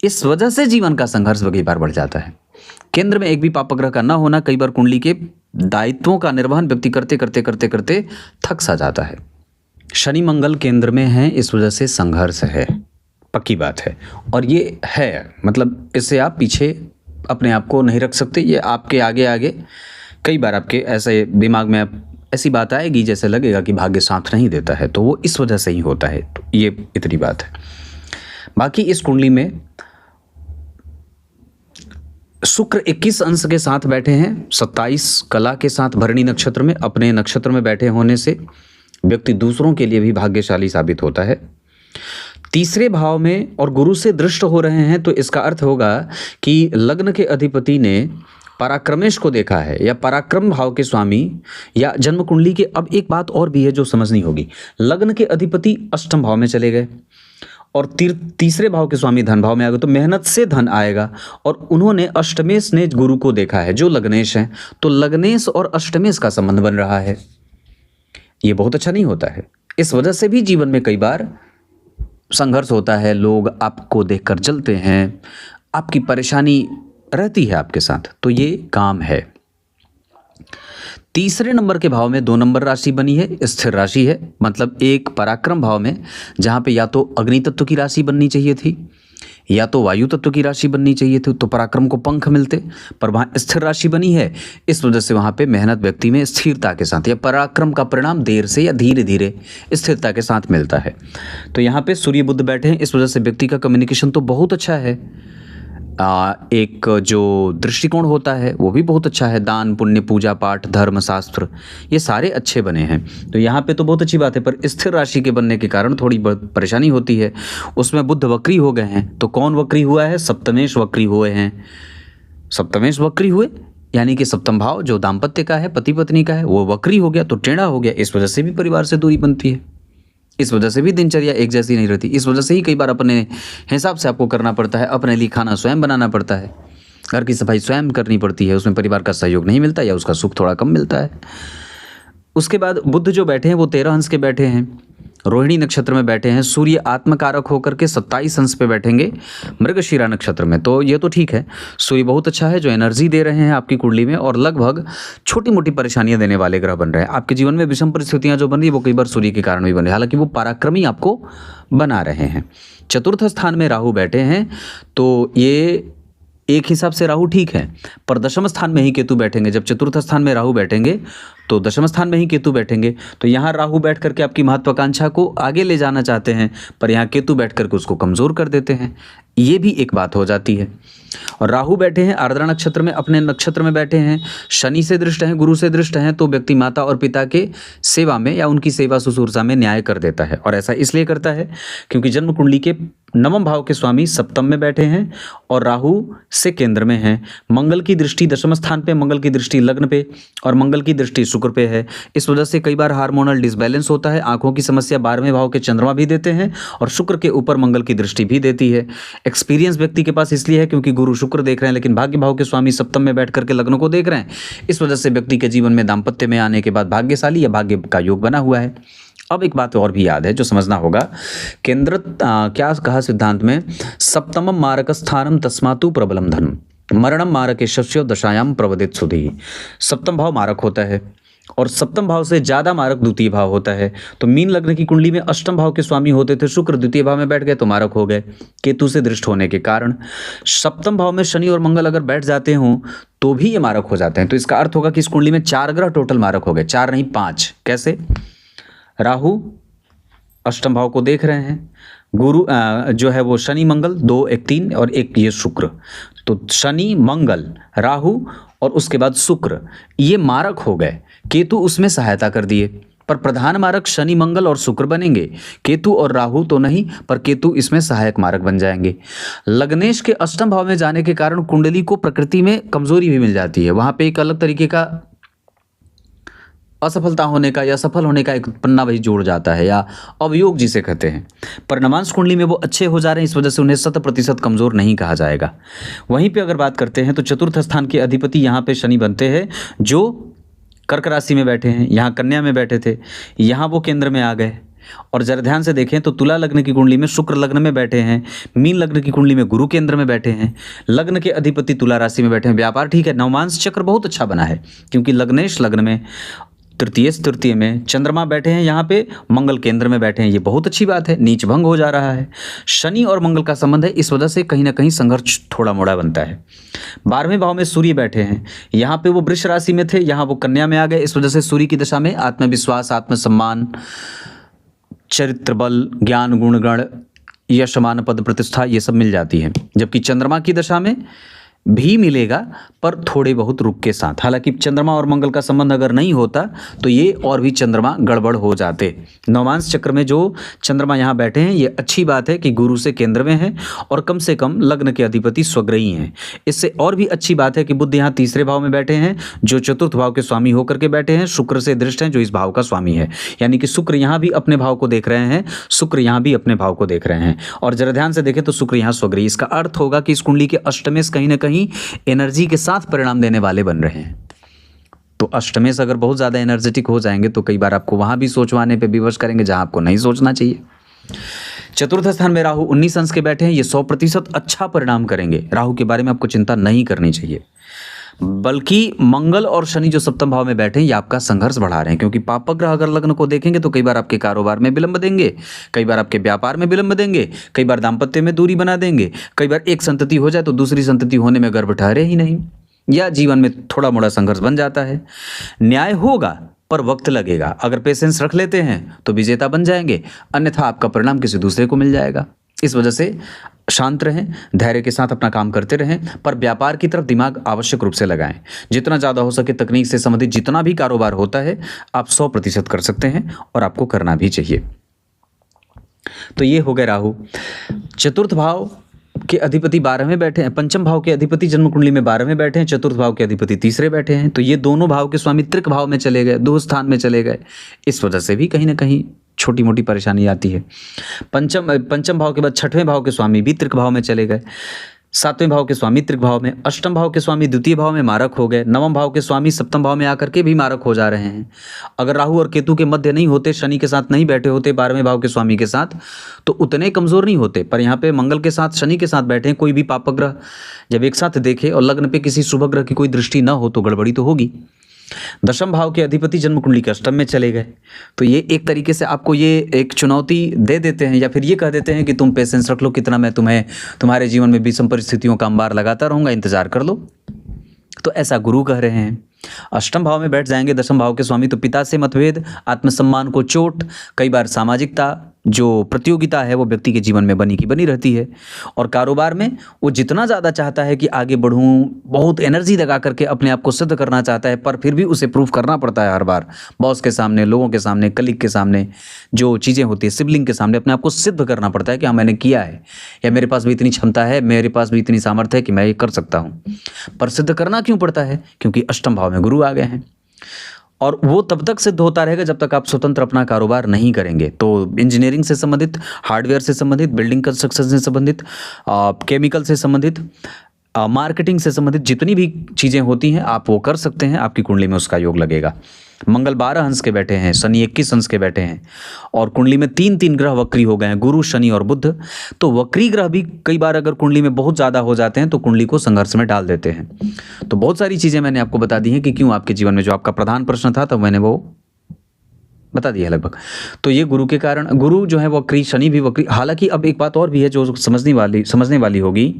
इस वजह से जीवन का संघर्ष कई बार बढ़ जाता है। केंद्र में एक भी पापग्रह का न होना, कई बार कुंडली के दायित्वों का निर्वहन व्यक्ति करते करते करते करते थक सा जाता है। शनि मंगल केंद्र में है, इस वजह से संघर्ष है, पक्की बात है। और ये है, मतलब इससे आप पीछे अपने आप को नहीं रख सकते, ये आपके आगे आगे कई बार आपके ऐसे दिमाग में ऐसी बात आएगी जैसे लगेगा कि भाग्य साथ नहीं देता है, तो वो इस वजह से ही होता है। तो ये इतनी बात है। बाकी इस कुंडली में शुक्र 21 अंश के साथ बैठे हैं, 27 कला के साथ भरणी नक्षत्र में, अपने नक्षत्र में बैठे होने से व्यक्ति दूसरों के लिए भी भाग्यशाली साबित होता है। तीसरे भाव में और गुरु से दृष्ट हो रहे हैं, तो इसका अर्थ होगा कि लग्न के अधिपति ने पराक्रमेश को देखा है, या पराक्रम भाव के स्वामी, या जन्म कुंडली के। अब एक बात और भी है जो समझनी होगी, लग्न के अधिपति अष्टम भाव में चले गए और तीसरे भाव के स्वामी धन भाव में आ गए, तो मेहनत से धन आएगा। और उन्होंने अष्टमेश ने गुरु को देखा है जो लग्नेश है, तो लग्नेश और अष्टमेश का संबंध बन रहा है। ये बहुत अच्छा नहीं होता है। इस वजह से भी जीवन में कई बार संघर्ष होता है, लोग आपको देखकर जलते हैं, आपकी परेशानी रहती है आपके साथ, तो ये काम है। तीसरे नंबर के भाव में 2 नंबर राशि बनी है, स्थिर राशि है, मतलब एक पराक्रम भाव में जहाँ पे या तो अग्नि तत्व की राशि बननी चाहिए थी या तो वायु तत्व की राशि बननी चाहिए थी, तो पराक्रम को पंख मिलते, पर वहाँ स्थिर राशि बनी है। इस वजह से वहाँ पे मेहनत व्यक्ति में स्थिरता के साथ या पराक्रम का परिणाम देर से या धीरे धीरे स्थिरता के साथ मिलता है। तो यहाँ पे सूर्य बुध बैठे हैं, इस वजह से व्यक्ति का कम्युनिकेशन तो बहुत अच्छा है। एक जो दृष्टिकोण होता है वो भी बहुत अच्छा है, दान पुण्य पूजा पाठ धर्म शास्त्र ये सारे अच्छे बने हैं। तो यहाँ पे तो बहुत अच्छी बात है, पर स्थिर राशि के बनने के कारण थोड़ी बहुत परेशानी होती है। उसमें बुध वक्री हो गए हैं, तो कौन वक्री हुआ है? सप्तमेश वक्री हुए हैं। सप्तमेश वक्री हुए यानी कि सप्तम भाव जो दाम्पत्य का है, पति पत्नी का है, वो वक्री हो गया तो टेढ़ा हो गया। इस वजह से भी परिवार से दूरी बनती है, इस वजह से भी दिनचर्या एक जैसी नहीं रहती, इस वजह से ही कई बार अपने हिसाब से आपको करना पड़ता है। अपने लिए खाना स्वयं बनाना पड़ता है, घर की सफाई स्वयं करनी पड़ती है, उसमें परिवार का सहयोग नहीं मिलता या उसका सुख थोड़ा कम मिलता है। उसके बाद बुध जो बैठे हैं वो 13 अंश के बैठे हैं, रोहिणी नक्षत्र में बैठे हैं। सूर्य आत्मकारक होकर के 27 अंश पे बैठेंगे मृगशिरा नक्षत्र में, तो ये तो ठीक है। सूर्य बहुत अच्छा है जो एनर्जी दे रहे हैं आपकी कुंडली में, और लगभग छोटी मोटी परेशानियां देने वाले ग्रह बन रहे हैं। आपके जीवन में विषम परिस्थितियां जो बन रही है वो कई बार सूर्य के कारण भी बन रही है, हालांकि वो पराक्रमी आपको बना रहे हैं। चतुर्थ स्थान में राहु बैठे हैं, तो ये एक हिसाब से राहु ठीक है, पर दशम स्थान में ही केतु बैठेंगे। जब चतुर्थ स्थान में राहु बैठेंगे तो दशम स्थान में ही केतु बैठेंगे, तो यहाँ राहु बैठ करके आपकी महत्वाकांक्षा को आगे ले जाना चाहते हैं, पर यहाँ केतु बैठ करके उसको कमज़ोर कर देते हैं। ये भी एक बात हो जाती है। और राहु बैठे हैं आर्द्रा नक्षत्र में, अपने नक्षत्र में बैठे हैं, शनि से दृष्ट हैं, गुरु से दृष्ट हैं, तो व्यक्ति माता और पिता के सेवा में या उनकी सेवा शुश्रूषा में न्याय कर देता है। और ऐसा इसलिए करता है क्योंकि जन्म कुंडली के 9वें भाव के स्वामी सप्तम में बैठे हैं और राहु से केंद्र में हैं। मंगल की दृष्टि दशम स्थान पे, मंगल की दृष्टि लग्न पे और मंगल की दृष्टि शुक्र पे है। इस वजह से कई बार हार्मोनल डिसबैलेंस होता है, आंखों की समस्या 12वें भाव के चंद्रमा भी देते हैं और शुक्र के ऊपर मंगल की दृष्टि भी देती है। एक्सपीरियंस व्यक्ति के पास इसलिए है क्योंकि गुरु शुक्र देख रहे हैं, लेकिन भाग्य भाव के स्वामी सप्तम में बैठ करके लग्न को देख रहे हैं। इस वजह से व्यक्ति के जीवन में दाम्पत्य में आने के बाद भाग्यशाली या भाग्य का योग बना हुआ है। अब एक बात और भी याद है जो समझना होगा, केंद्र क्या कहा सिद्धांत में, सप्तमम मारक स्थानम तस्मातु प्रबलम धनम मरणम मारक शस्यो दशायाम प्रवदित सुधी। सप्तम भाव मारक होता है और सप्तम भाव से ज़्यादा मारक द्वितीय भाव होता है। तो मीन लग्न की कुंडली में अष्टम भाव के स्वामी होते थे शुक्र, द्वितीय भाव में बैठ गए तो मारक हो गए केतु से दृष्ट होने के कारण। सप्तम भाव में शनि और मंगल अगर बैठ जाते हों तो भी ये मारक हो जाते हैं। तो इसका अर्थ होगा कि इस कुंडली में 4 ग्रह टोटल मारक हो गए, 4 नहीं 5। कैसे? राहु अष्टम भाव को देख रहे हैं, गुरु जो है वो शनि मंगल 2 1 3 और एक ये शुक्र, तो शनि मंगल राहु और उसके बाद शुक्र, ये मारक हो गए। केतु उसमें सहायता कर दिए, पर प्रधान मारक शनि मंगल और शुक्र बनेंगे, केतु और राहु तो नहीं, पर केतु इसमें सहायक मारक बन जाएंगे। लग्नेश के अष्टम भाव में जाने के कारण कुंडली को प्रकृति में कमजोरी भी मिल जाती है, वहां पे एक अलग तरीके का असफलता होने का या सफल होने का एक पन्ना वही जोड़ जाता है, या अवयोग जिसे कहते हैं। पर नवांश कुंडली में वो अच्छे हो जा रहे हैं, इस वजह से उन्हें 100% कमजोर नहीं कहा जाएगा। वहीं पे अगर बात करते हैं तो चतुर्थ स्थान के अधिपति यहाँ पे शनि बनते हैं, जो कर्क राशि में बैठे हैं, यहाँ कन्या में बैठे थे, यहाँ वो केंद्र में आ गए। और जरा ध्यान से देखें तो तुला लग्न की कुंडली में शुक्र लग्न में बैठे हैं, मीन लग्न की कुंडली में गुरु केंद्र में बैठे हैं, लग्न के अधिपति तुला राशि में बैठे हैं। व्यापार ठीक है, नवमांश चक्र बहुत अच्छा बना है क्योंकि लग्नेश लग्न में तृतीय में चंद्रमा बैठे हैं, यहाँ पे मंगल केंद्र में बैठे हैं, ये बहुत अच्छी बात है, नीच भंग हो जा रहा है। शनि और मंगल का संबंध है, इस वजह से कहीं ना कहीं संघर्ष थोड़ा मोड़ा बनता है। 12वें भाव में सूर्य बैठे हैं, यहाँ पे वो वृष राशि में थे, यहाँ वो कन्या में आ गए। इस वजह से सूर्य की दशा में आत्मविश्वास, आत्मसम्मान, चरित्र बल, ज्ञान गुणगण, यश मान पद प्रतिष्ठा ये सब मिल जाती है। जबकि चंद्रमा की दशा में भी मिलेगा, पर थोड़े बहुत रुक के साथ। हालांकि चंद्रमा और मंगल का संबंध अगर नहीं होता तो ये और भी चंद्रमा गड़बड़ हो जाते। नवमांश चक्र में जो चंद्रमा यहाँ बैठे हैं, ये अच्छी बात है कि गुरु से केंद्र में है और कम से कम लग्न के अधिपति स्वग्रही हैं। इससे और भी अच्छी बात है कि बुध यहाँ तीसरे भाव में बैठे हैं, जो चतुर्थ भाव के स्वामी होकर के बैठे हैं, शुक्र से दृष्ट हैं जो इस भाव का स्वामी है। यानी कि शुक्र यहाँ भी अपने भाव को देख रहे हैं, शुक्र यहाँ भी अपने भाव को देख रहे हैं। और जरा ध्यान से देखें तो शुक्र यहाँ स्वग्रही, इसका अर्थ होगा कि इस कुंडली के अष्टमेश कहीं ना कहीं एनर्जी के साथ परिणाम देने वाले बन रहे हैं। तो अष्टमेश अगर बहुत ज़्यादा एनर्जेटिक हो जाएंगे तो कई बार आपको वहां भी सोचवाने पे विवश करेंगे जहां आपको नहीं सोचना चाहिए। चतुर्थ स्थान में राहु 19 अंश के बैठे हैं, ये 100% अच्छा परिणाम करेंगे। राहु के बारे में आपको चिंता नहीं करनी चाहिए। बल्कि मंगल और शनि जो सप्तम भाव में बैठे हैं ये आपका संघर्ष बढ़ा रहे हैं, क्योंकि पापक ग्रह अगर लग्न को देखेंगे तो कई बार आपके कारोबार में विलंब देंगे, कई बार आपके व्यापार में विलंब देंगे, कई बार दाम्पत्य में दूरी बना देंगे, कई बार एक संतति हो जाए तो दूसरी संतति होने में गर्भ ठहरे ही नहीं, या जीवन में थोड़ा मोड़ा संघर्ष बन जाता है। न्याय होगा पर वक्त लगेगा, अगर पेशेंस रख लेते हैं तो विजेता बन जाएंगे, अन्यथा आपका परिणाम किसी दूसरे को मिल जाएगा। इस वजह से शांत रहें, धैर्य के साथ अपना काम करते रहें, पर व्यापार की तरफ दिमाग आवश्यक रूप से लगाएं। जितना ज़्यादा हो सके तकनीक से संबंधित जितना भी कारोबार होता है आप 100% कर सकते हैं और आपको करना भी चाहिए। तो ये हो गए राहु। चतुर्थ भाव के अधिपति 12 में बैठे हैं, पंचम भाव के अधिपति जन्म कुंडली में 12 में बैठे हैं, चतुर्थ भाव के अधिपति तीसरे बैठे हैं, तो ये दोनों भाव के स्वामी त्रिक भाव में चले गए, दो स्थान में चले गए। इस वजह से भी कहीं ना कहीं छोटी मोटी परेशानी आती है। पंचम भाव के बाद छठवें भाव के स्वामी भी त्रिक भाव में चले गए, सातवें भाव के स्वामी त्रिक भाव में, अष्टम भाव के स्वामी द्वितीय भाव में मारक हो गए, नवम भाव के स्वामी सप्तम भाव में आकर के भी मारक हो जा रहे हैं। अगर राहु और केतु के मध्य नहीं होते, शनि के साथ नहीं बैठे होते 12वें भाव के स्वामी के साथ, तो उतने कमजोर नहीं होते, पर यहाँ पे मंगल के साथ शनि के साथ बैठे हैं, कोई भी पापक ग्रह जब एक साथ देखे और लग्न पे किसी शुभ ग्रह की कोई दृष्टि न हो तो गड़बड़ी तो होगी। दशम भाव के अधिपति जन्म कुंडली के अष्टम में चले गए, तो ये एक तरीके से आपको ये एक चुनौती दे देते हैं, या फिर ये कह देते हैं कि तुम पेशेंस रख लो, कितना मैं तुम्हारे जीवन में विषम परिस्थितियों का अंबार लगाता रहूंगा, इंतजार कर लो। तो ऐसा गुरु कह रहे हैं। अष्टम भाव में बैठ जाएंगे दशम भाव के स्वामी, तो पिता से मतभेद, आत्मसम्मान को चोट, कई बार सामाजिकता जो प्रतियोगिता है वो व्यक्ति के जीवन में बनी की बनी रहती है। और कारोबार में वो जितना ज़्यादा चाहता है कि आगे बढ़ूं, बहुत एनर्जी लगा करके अपने आप को सिद्ध करना चाहता है, पर फिर भी उसे प्रूफ करना पड़ता है हर बार, बॉस के सामने, लोगों के सामने, कलीग के सामने, जो चीज़ें होती है सिबलिंग के सामने, अपने आप को सिद्ध करना पड़ता है कि हाँ मैंने किया है, या मेरे पास भी इतनी क्षमता है, मेरे पास भी इतनी सामर्थ्य है कि मैं ये कर सकता हूँ। पर सिद्ध करना क्यों पड़ता है? क्योंकि अष्टम भाव में गुरु आ गए हैं, और वो तब तक सिद्ध होता रहेगा जब तक आप स्वतंत्र अपना कारोबार नहीं करेंगे। तो इंजीनियरिंग से संबंधित, हार्डवेयर से संबंधित, बिल्डिंग कंस्ट्रक्शन से संबंधित, केमिकल से संबंधित, मार्केटिंग से संबंधित जितनी भी चीज़ें होती हैं आप वो कर सकते हैं, आपकी कुंडली में उसका योग लगेगा। मंगल 12 अंश के बैठे हैं, शनि 21 अंश के बैठे हैं, और कुंडली में 3 ग्रह वक्री हो गए हैं, गुरु, शनि और बुध। तो वक्री ग्रह भी कई बार अगर कुंडली में बहुत ज़्यादा हो जाते हैं तो कुंडली को संघर्ष में डाल देते हैं। तो बहुत सारी चीज़ें मैंने आपको बता दी हैं कि क्यों आपके जीवन में, जो आपका प्रधान प्रश्न था तो मैंने वो बता दिया लगभग। तो ये गुरु के कारण, गुरु जो है वक्री, शनि भी वक्री। हालांकि अब एक बात और भी है जो समझने वाली होगी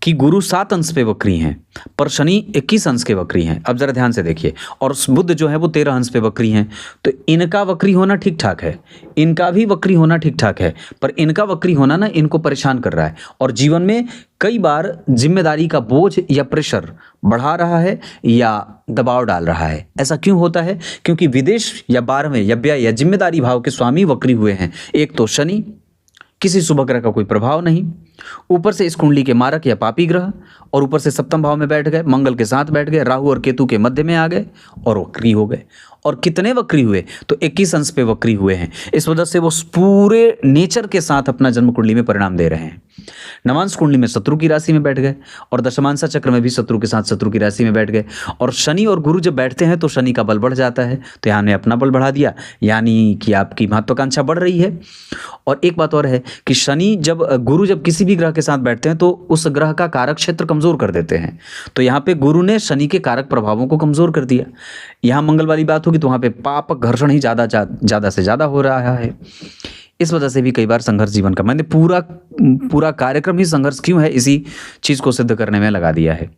कि गुरु 7 अंश पे वक्री हैं, पर शनि 21 अंश के वक्री हैं। अब जरा ध्यान से देखिए, और बुध जो है वो 13 अंश पे वक्री हैं। तो इनका वक्री होना ठीक ठाक है, इनका भी वक्री होना ठीक ठाक है, पर इनका वक्री होना ना इनको परेशान कर रहा है, और जीवन में कई बार जिम्मेदारी का बोझ या प्रेशर बढ़ा रहा है या दबाव डाल रहा है। ऐसा क्यों होता है? क्योंकि विदेश या 12वें या व्यय या जिम्मेदारी भाव के स्वामी वक्री हुए हैं। एक तो शनि, किसी शुभ ग्रह का कोई प्रभाव नहीं, ऊपर से इस कुंडली के मारक या पापी ग्रह, और ऊपर से सप्तम भाव में बैठ गए, मंगल के साथ बैठ गए, राहु और केतु के मध्य में आ गए और वक्री हो गए। और कितने वक्री हुए? तो 21 अंश पे वक्री हुए हैं। इस वजह से वो पूरे नेचर के साथ अपना जन्म कुंडली में परिणाम दे रहे हैं। नवांश कुंडली में शत्रु की राशि में बैठ गए, और दशमांशा चक्र में भी शत्रु के साथ शत्रु की राशि में बैठ गए। और शनि और गुरु जब बैठते हैं तो शनि का बल बढ़ जाता है, तो यहाँ ने अपना बल बढ़ा दिया, यानी कि आपकी महत्वाकांक्षा बढ़ रही है। और एक बात और है कि शनि गुरु जब किसी भी ग्रह के साथ बैठते हैं तो उस ग्रह का कारक क्षेत्र कमजोर कर देते हैं। तो यहाँ पे गुरु ने शनि के कारक प्रभावों को कमजोर कर दिया। यहाँ मंगल वाली बात होगी तो वहाँ पे पाप घर्षण ही ज़्यादा से ज़्यादा हो रहा है। इस वजह से भी कई बार संघर्ष जीवन का, मैंने पूरा कार्यक्रम ही संघर्ष क्यों है इसी चीज़ को सिद्ध करने में लगा दिया है।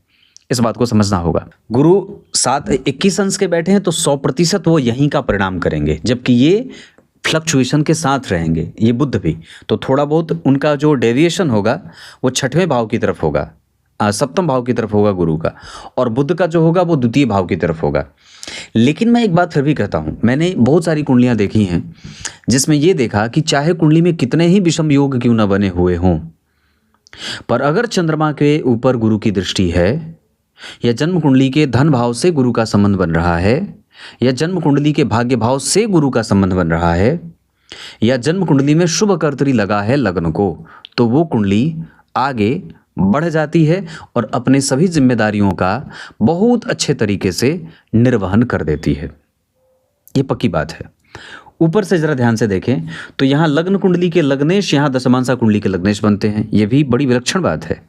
इस बात को समझना होगा। गुरु 21 अंश के बैठे हैं तो 100% वो यहीं का परिणाम करेंगे, जबकि ये फ्लक्चुएशन के साथ रहेंगे, ये बुध भी। तो थोड़ा बहुत उनका जो डेविएशन होगा वो 6वें भाव की तरफ होगा, सप्तम भाव की तरफ होगा गुरु का, और बुध का जो होगा वो द्वितीय भाव की तरफ होगा। लेकिन मैं एक बात फिर भी कहता हूँ, मैंने बहुत सारी कुंडलियाँ देखी हैं जिसमें ये देखा कि चाहे कुंडली में कितने ही विषम योग क्यों न बने हुए हों, पर अगर चंद्रमा के ऊपर गुरु की दृष्टि है, या जन्म कुंडली के धन भाव से गुरु का संबंध बन रहा है, या जन्म कुंडली के भाग्य भाव से गुरु का संबंध बन रहा है, या जन्म कुंडली में शुभ कर्तरी लगा है लग्न को, तो वो कुंडली आगे बढ़ जाती है और अपने सभी जिम्मेदारियों का बहुत अच्छे तरीके से निर्वहन कर देती है। ये पक्की बात है। ऊपर से जरा ध्यान से देखें तो यहाँ लग्न कुंडली के लग्नेश, यहाँ दशमांशा कुंडली के लग्नेश बनते हैं। ये भी बड़ी विलक्षण बात है।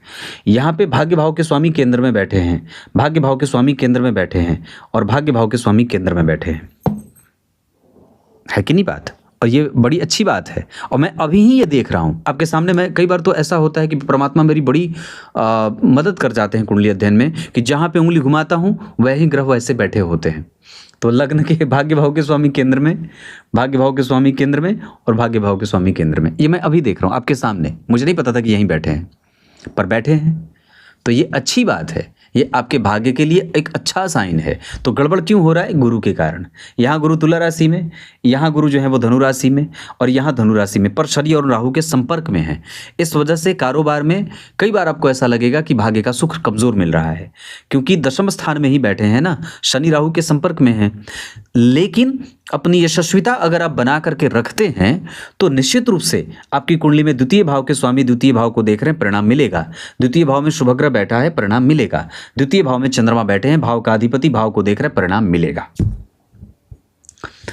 यहाँ पे भाग्य भाव के स्वामी केंद्र में बैठे हैं, भाग्य भाव के स्वामी केंद्र में बैठे हैं और भाग्य भाव के स्वामी केंद्र में बैठे हैं, है कि नहीं बात? और ये बड़ी अच्छी बात है। और मैं अभी ही ये देख रहा हूँ आपके सामने। मैं कई बार तो ऐसा होता है कि परमात्मा मेरी बड़ी मदद कर जाते हैं कुंडली अध्ययन में, कि जहाँ पे उंगली घुमाता हूँ वही ग्रह वैसे बैठे होते हैं। तो लग्न के भाग्य भाव के स्वामी केंद्र में, भाग्य भाव के स्वामी केंद्र में और भाग्य भाव के स्वामी केंद्र में, ये मैं अभी देख रहा हूँ आपके सामने। मुझे नहीं पता था कि यहीं बैठे हैं, पर बैठे हैं। तो ये अच्छी बात है, ये आपके भाग्य के लिए एक अच्छा साइन है। तो गड़बड़ क्यों हो रहा है? गुरु के कारण। यहाँ गुरु तुला राशि में, यहाँ गुरु जो है वो धनु राशि में और यहाँ धनु राशि में, पर शनि और राहु के संपर्क में है। इस वजह से कारोबार में कई बार आपको ऐसा लगेगा कि भाग्य का सुख कमजोर मिल रहा है, क्योंकि दशम स्थान में ही बैठे हैं ना, शनि राहु के संपर्क में हैं। लेकिन अपनी यशस्विता अगर आप बना करके रखते हैं तो निश्चित रूप से आपकी कुंडली में द्वितीय भाव के स्वामी द्वितीय भाव को देख रहे हैं, परिणाम मिलेगा। द्वितीय भाव में शुभ ग्रह बैठा है, परिणाम मिलेगा। द्वितीय भाव में चंद्रमा बैठे हैं, भाव का अधिपति भाव को देख रहे हैं, परिणाम मिलेगा।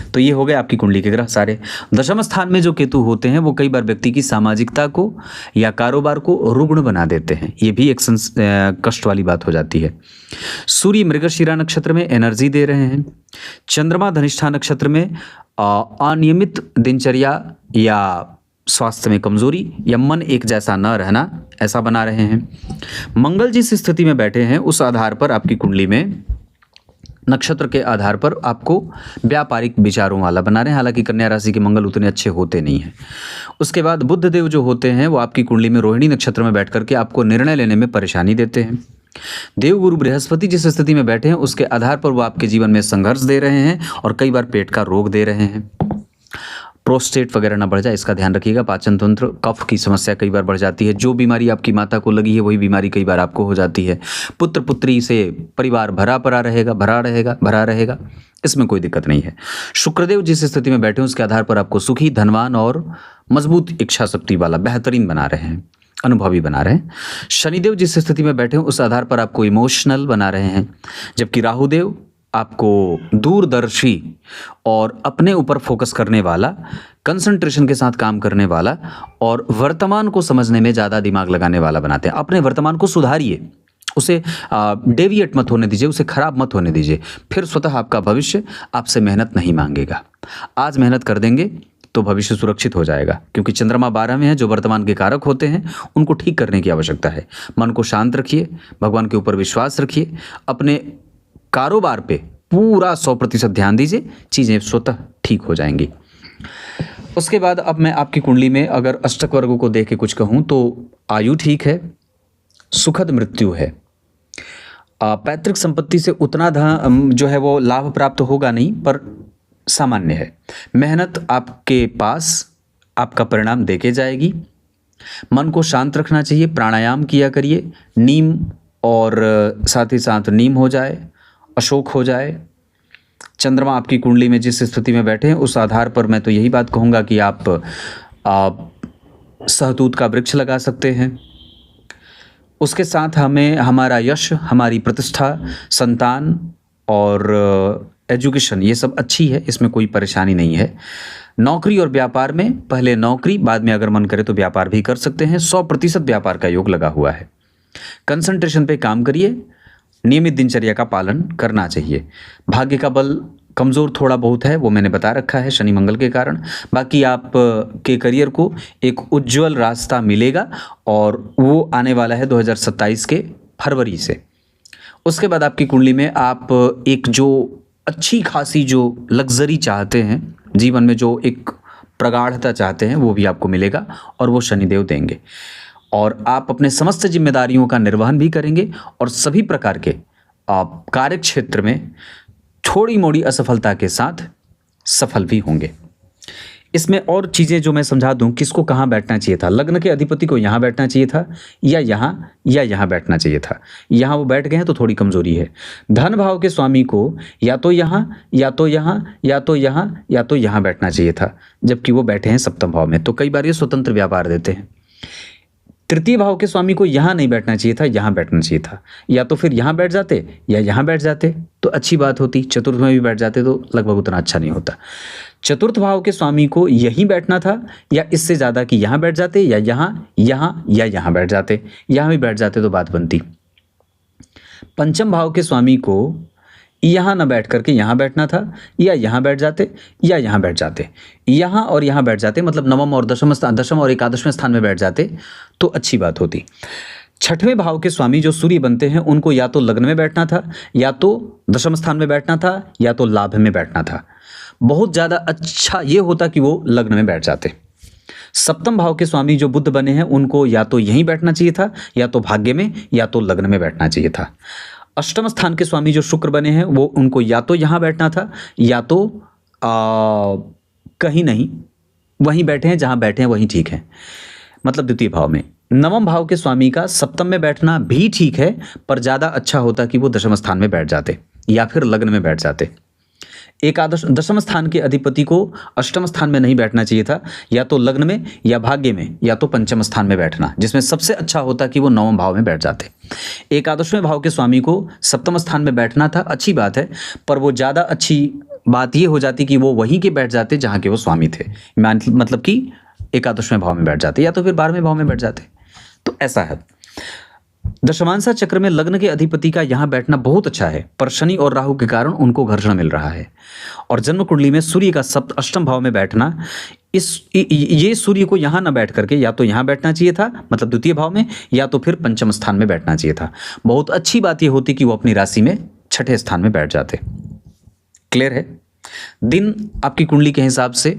तो ये हो गए आपकी कुंडली के ग्रह सारे। दशम स्थान में जो केतु होते हैं वो कई बार व्यक्ति की सामाजिकता को या कारोबार को रुग्ण बना देते हैं। ये भी एक कष्ट वाली बात हो जाती है। सूर्य मृगशिरा नक्षत्र में एनर्जी दे रहे हैं। चंद्रमा धनिष्ठा नक्षत्र में अनियमित दिनचर्या या स्वास्थ्य में कमजोरी या मन एक जैसा न रहना, ऐसा बना रहे हैं। मंगल जिस स्थिति में बैठे हैं उस आधार पर आपकी कुंडली में नक्षत्र के आधार पर आपको व्यापारिक विचारों वाला बना रहे हैं। हालांकि कन्या राशि के मंगल उतने अच्छे होते नहीं हैं। उसके बाद बुध देव जो होते हैं वो आपकी कुंडली में रोहिणी नक्षत्र में बैठ करके आपको निर्णय लेने में परेशानी देते हैं। देवगुरु बृहस्पति जिस स्थिति में बैठे हैं उसके आधार पर वो आपके जीवन में संघर्ष दे रहे हैं और कई बार पेट का रोग दे रहे हैं। प्रोस्टेट वगैरह ना बढ़ जाए, इसका ध्यान रखिएगा। पाचन तंत्र, कफ की समस्या कई बार बढ़ जाती है। जो बीमारी आपकी माता को लगी है वही बीमारी कई बार आपको हो जाती है। पुत्र पुत्री से परिवार भरा रहेगा, इसमें कोई दिक्कत नहीं है। शुक्रदेव जिस स्थिति में बैठे हैं उसके आधार पर आपको सुखी, धनवान और मजबूत इच्छा शक्ति वाला बेहतरीन बना रहे हैं, अनुभवी बना रहे हैं। शनिदेव जिस स्थिति में बैठे हैं उस आधार पर आपको इमोशनल बना रहे हैं। जबकि राहुदेव आपको दूरदर्शी और अपने ऊपर फोकस करने वाला, कंसंट्रेशन के साथ काम करने वाला और वर्तमान को समझने में ज़्यादा दिमाग लगाने वाला बनाते हैं। अपने वर्तमान को सुधारिए, उसे डेविएट मत होने दीजिए, उसे खराब मत होने दीजिए, फिर स्वतः आपका भविष्य आपसे मेहनत नहीं मांगेगा। आज मेहनत कर देंगे तो भविष्य सुरक्षित हो जाएगा, क्योंकि चंद्रमा 12 में है। जो वर्तमान के कारक होते हैं उनको ठीक करने की आवश्यकता है। मन को शांत रखिए, भगवान के ऊपर विश्वास रखिए, अपने कारोबार पे पूरा 100% ध्यान दीजिए, चीज़ें स्वतः ठीक हो जाएंगी। उसके बाद अब मैं आपकी कुंडली में अगर अष्टक वर्गों को देख के कुछ कहूँ तो आयु ठीक है, सुखद मृत्यु है, पैतृक संपत्ति से उतना जो है वो लाभ प्राप्त होगा नहीं, पर सामान्य है। मेहनत आपके पास आपका परिणाम देके जाएगी। मन को शांत रखना चाहिए, प्राणायाम किया करिए, नीम और साथ ही साथ नीम हो जाए, अशोक हो जाए। चंद्रमा आपकी कुंडली में जिस स्थिति में बैठे हैं उस आधार पर मैं तो यही बात कहूँगा कि आप सहतूत का वृक्ष लगा सकते हैं। उसके साथ हमें हमारा यश, हमारी प्रतिष्ठा, संतान और एजुकेशन ये सब अच्छी है, इसमें कोई परेशानी नहीं है। नौकरी और व्यापार में पहले नौकरी, बाद में अगर मन करे तो व्यापार भी कर सकते हैं। 100% व्यापार का योग लगा हुआ है। कंसंट्रेशन पे काम करिए, नियमित दिनचर्या का पालन करना चाहिए। भाग्य का बल कमज़ोर थोड़ा बहुत है, वो मैंने बता रखा है शनि मंगल के कारण। बाकी आप के करियर को एक उज्जवल रास्ता मिलेगा और वो आने वाला है 2027 के फरवरी से। उसके बाद आपकी कुंडली में आप एक जो अच्छी खासी जो लग्जरी चाहते हैं जीवन में, जो एक प्रगाढ़ता चाहते हैं, वो भी आपको मिलेगा और वो शनिदेव देंगे। और आप अपने समस्त जिम्मेदारियों का निर्वहन भी करेंगे और सभी प्रकार के कार्य क्षेत्र में थोड़ी मोड़ी असफलता के साथ सफल भी होंगे। इसमें और चीज़ें जो मैं समझा दूं, किसको कहाँ बैठना चाहिए था। लग्न के अधिपति को यहाँ बैठना चाहिए था या यहाँ बैठना चाहिए था। यहाँ वो बैठ गए हैं तो थोड़ी कमजोरी है। धन भाव के स्वामी को या तो यहाँ बैठना चाहिए था, जबकि वो बैठे हैं सप्तम भाव में, तो कई बार ये स्वतंत्र व्यापार देते हैं। तृतीय भाव के स्वामी को यहाँ नहीं बैठना चाहिए था, यहाँ बैठना चाहिए था। या तो फिर यहाँ बैठ जाते या यहाँ बैठ जाते तो अच्छी बात होती। चतुर्थ में भी बैठ जाते तो लगभग उतना अच्छा नहीं होता। चतुर्थ भाव के स्वामी को यहीं बैठना था, या इससे ज़्यादा कि यहाँ बैठ जाते, या यहाँ, यहाँ या यहाँ बैठ जाते। यहाँ भी बैठ जाते तो बात बनती। पंचम भाव के स्वामी को यहाँ न बैठ करके यहाँ बैठना था, या यहाँ बैठ जाते या यहाँ बैठ जाते। यहाँ और यहाँ बैठ जाते मतलब नवम और दशम और एकादशवें स्थान में बैठ जाते तो अच्छी बात होती। छठवें भाव के स्वामी जो सूर्य बनते हैं उनको या तो लग्न में बैठना था, या तो दशम स्थान में बैठना था, या तो लाभ में बैठना था। बहुत ज़्यादा अच्छा ये होता कि वो लग्न में बैठ जाते। सप्तम भाव के स्वामी जो बुध बने हैं उनको या तो यहीं बैठना चाहिए था, या तो भाग्य में, या तो लग्न में बैठना चाहिए था। अष्टम स्थान के स्वामी जो शुक्र बने हैं वो उनको या तो यहाँ बैठना था, या तो कहीं नहीं, वहीं बैठे हैं जहाँ बैठे हैं वहीं ठीक है, मतलब द्वितीय भाव में। नवम भाव के स्वामी का सप्तम में बैठना भी ठीक है, पर ज़्यादा अच्छा होता कि वो दशम स्थान में बैठ जाते या फिर लग्न में बैठ जाते। दशम स्थान के अधिपति को अष्टम स्थान में नहीं बैठना चाहिए था, या तो लग्न में, या भाग्य में, या तो पंचम स्थान में बैठना, जिसमें सबसे अच्छा होता कि वो नवम भाव में बैठ जाते। एकादशवें भाव के स्वामी को सप्तम स्थान में बैठना था, अच्छी बात है, पर वो ज़्यादा अच्छी बात ये हो जाती कि वो वहीं के बैठ जाते जहाँ के वो स्वामी थे, मतलब कि एकादशवें भाव में बैठ जाते, या तो फिर 12वें भाव में बैठ जाते। तो ऐसा है। दशमांशा चक्र में लग्न के अधिपति का यहाँ बैठना बहुत अच्छा है, पर शनि और राहु के कारण उनको घर्षण मिल रहा है। और जन्म कुंडली में सूर्य का अष्टम भाव में बैठना, ये सूर्य को यहाँ ना बैठ करके या तो यहाँ बैठना चाहिए था, मतलब द्वितीय भाव में, या तो फिर पंचम स्थान में बैठना चाहिए था। बहुत अच्छी बात ये होती कि वो अपनी राशि में छठे स्थान में बैठ जाते। क्लियर है। दिन आपकी कुंडली के हिसाब से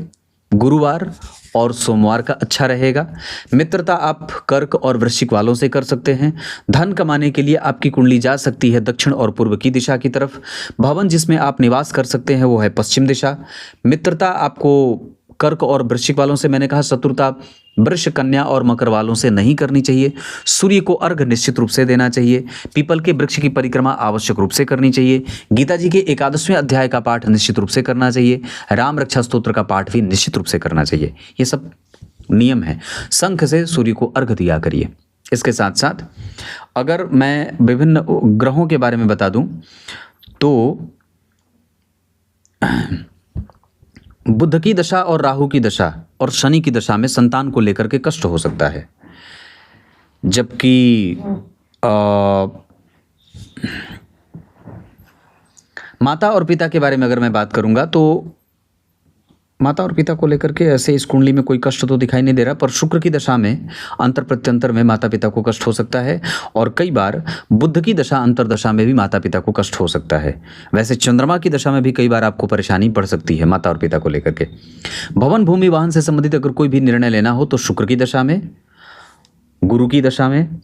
गुरुवार और सोमवार का अच्छा रहेगा। मित्रता आप कर्क और वृश्चिक वालों से कर सकते हैं। धन कमाने के लिए आपकी कुंडली जा सकती है दक्षिण और पूर्व की दिशा की तरफ। भवन जिसमें आप निवास कर सकते हैं वो है पश्चिम दिशा। मित्रता आपको कर्क और वृश्चिक वालों से, मैंने कहा शत्रुता वृष, कन्या और मकर वालों से नहीं करनी चाहिए। सूर्य को अर्घ निश्चित रूप से देना चाहिए। पीपल के वृक्ष की परिक्रमा आवश्यक रूप से करनी चाहिए। गीता जी के 11वें अध्याय का पाठ निश्चित रूप से करना चाहिए। राम रक्षा स्तोत्र का पाठ भी निश्चित रूप से करना चाहिए। ये सब नियम है। शंख से सूर्य को अर्घ दिया करिए। इसके साथ साथ अगर मैं विभिन्न ग्रहों के बारे में बता दूं तो बुध की दशा और राहु की दशा और शनि की दशा में संतान को लेकर के कष्ट हो सकता है। जबकि माता और पिता के बारे में अगर मैं बात करूंगा तो माता और पिता को लेकर के ऐसे इस कुंडली में कोई कष्ट तो दिखाई नहीं दे रहा, पर शुक्र की दशा में अंतर प्रत्यंतर में माता पिता को कष्ट हो सकता है। और कई बार बुध की दशा अंतर दशा में भी माता पिता को कष्ट हो सकता है। वैसे चंद्रमा की दशा में भी कई बार आपको परेशानी पड़ सकती है माता और पिता को लेकर के। भवन भूमि वाहन से संबंधित अगर कोई भी निर्णय लेना हो तो शुक्र की दशा में, गुरु की दशा में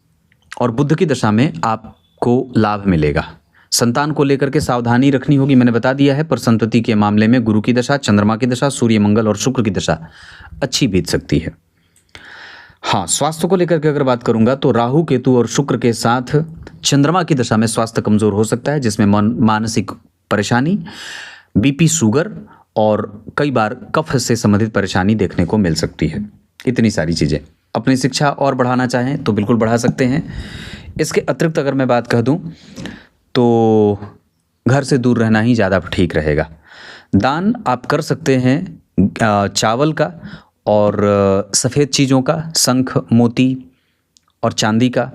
और बुध की दशा में आपको लाभ मिलेगा। संतान को लेकर के सावधानी रखनी होगी, मैंने बता दिया है, पर संतति के मामले में गुरु की दशा, चंद्रमा की दशा, सूर्य मंगल और शुक्र की दशा अच्छी बीत सकती है। हाँ, स्वास्थ्य को लेकर के अगर बात करूंगा तो राहु केतु और शुक्र के साथ चंद्रमा की दशा में स्वास्थ्य कमजोर हो सकता है, जिसमें मानसिक परेशानी, बीपी, शुगर और कई बार कफ से संबंधित परेशानी देखने को मिल सकती है। इतनी सारी चीज़ें। अपनी शिक्षा और बढ़ाना चाहें तो बिल्कुल बढ़ा सकते हैं। इसके अतिरिक्त अगर मैं बात कह दूं तो घर से दूर रहना ही ज़्यादा ठीक रहेगा। दान आप कर सकते हैं चावल का और सफ़ेद चीज़ों का, शंख, मोती और चांदी का।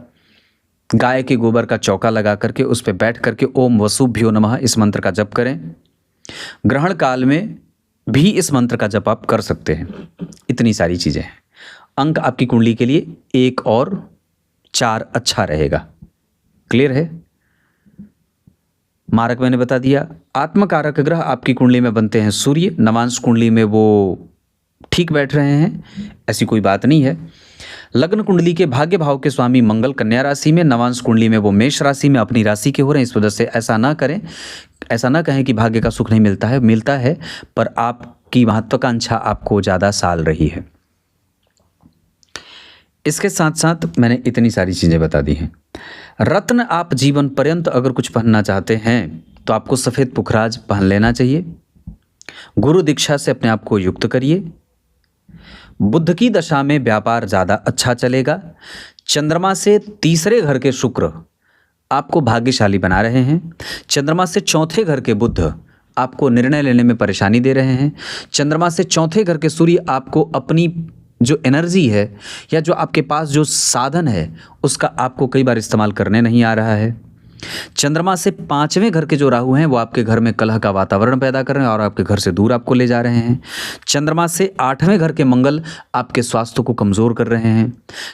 गाय के गोबर का चौका लगा करके उस पर बैठ करके ओम वसुभ्यो नमः इस मंत्र का जप करें। ग्रहण काल में भी इस मंत्र का जप आप कर सकते हैं। इतनी सारी चीज़ें हैं। अंक आपकी कुंडली के लिए 1 और 4 अच्छा रहेगा। क्लियर है। मारक मैंने बता दिया। आत्मकारक ग्रह आपकी कुंडली में बनते हैं सूर्य। नवांश कुंडली में वो ठीक बैठ रहे हैं, ऐसी कोई बात नहीं है। लग्न कुंडली के भाग्य भाव के स्वामी मंगल कन्या राशि में, नवांश कुंडली में वो मेष राशि में अपनी राशि के हो रहे हैं। इस वजह से ऐसा ना करें, ऐसा ना कहें कि भाग्य का सुख नहीं मिलता है, मिलता है, पर आपकी महत्वाकांक्षा आपको ज़्यादा साल रही है। इसके साथ साथ मैंने इतनी सारी चीज़ें बता दी हैं। रत्न आप जीवन पर्यंत अगर कुछ पहनना चाहते हैं तो आपको सफ़ेद पुखराज पहन लेना चाहिए। गुरु दीक्षा से अपने आप को युक्त करिए। बुध की दशा में व्यापार ज़्यादा अच्छा चलेगा। चंद्रमा से तीसरे घर के शुक्र आपको भाग्यशाली बना रहे हैं। चंद्रमा से चौथे घर के बुध आपको निर्णय लेने में परेशानी दे रहे हैं। चंद्रमा से चौथे घर के सूर्य आपको अपनी जो एनर्जी है या जो आपके पास जो साधन है उसका आपको कई बार इस्तेमाल करने नहीं आ रहा है। चंद्रमा से पांचवें घर के जो राहु हैं वो आपके घर में कलह का वातावरण पैदा कर रहे हैं और आपके घर से दूर आपको ले जा रहे हैं। चंद्रमा से आठवें घर के मंगल आपके स्वास्थ्य को कमज़ोर कर रहे हैं।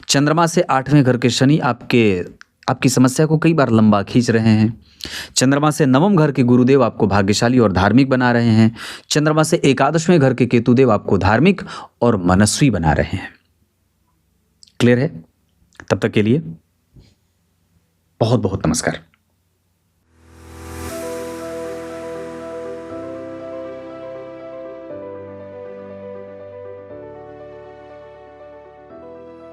चंद्रमा से आठवें घर के शनि आपकी समस्या को कई बार लंबा खींच रहे हैं। चंद्रमा से नवम घर के गुरुदेव आपको भाग्यशाली और धार्मिक बना रहे हैं। चंद्रमा से एकादशवें घर के केतुदेव आपको धार्मिक और मनस्वी बना रहे हैं। क्लियर है? तब तक के लिए बहुत बहुत नमस्कार।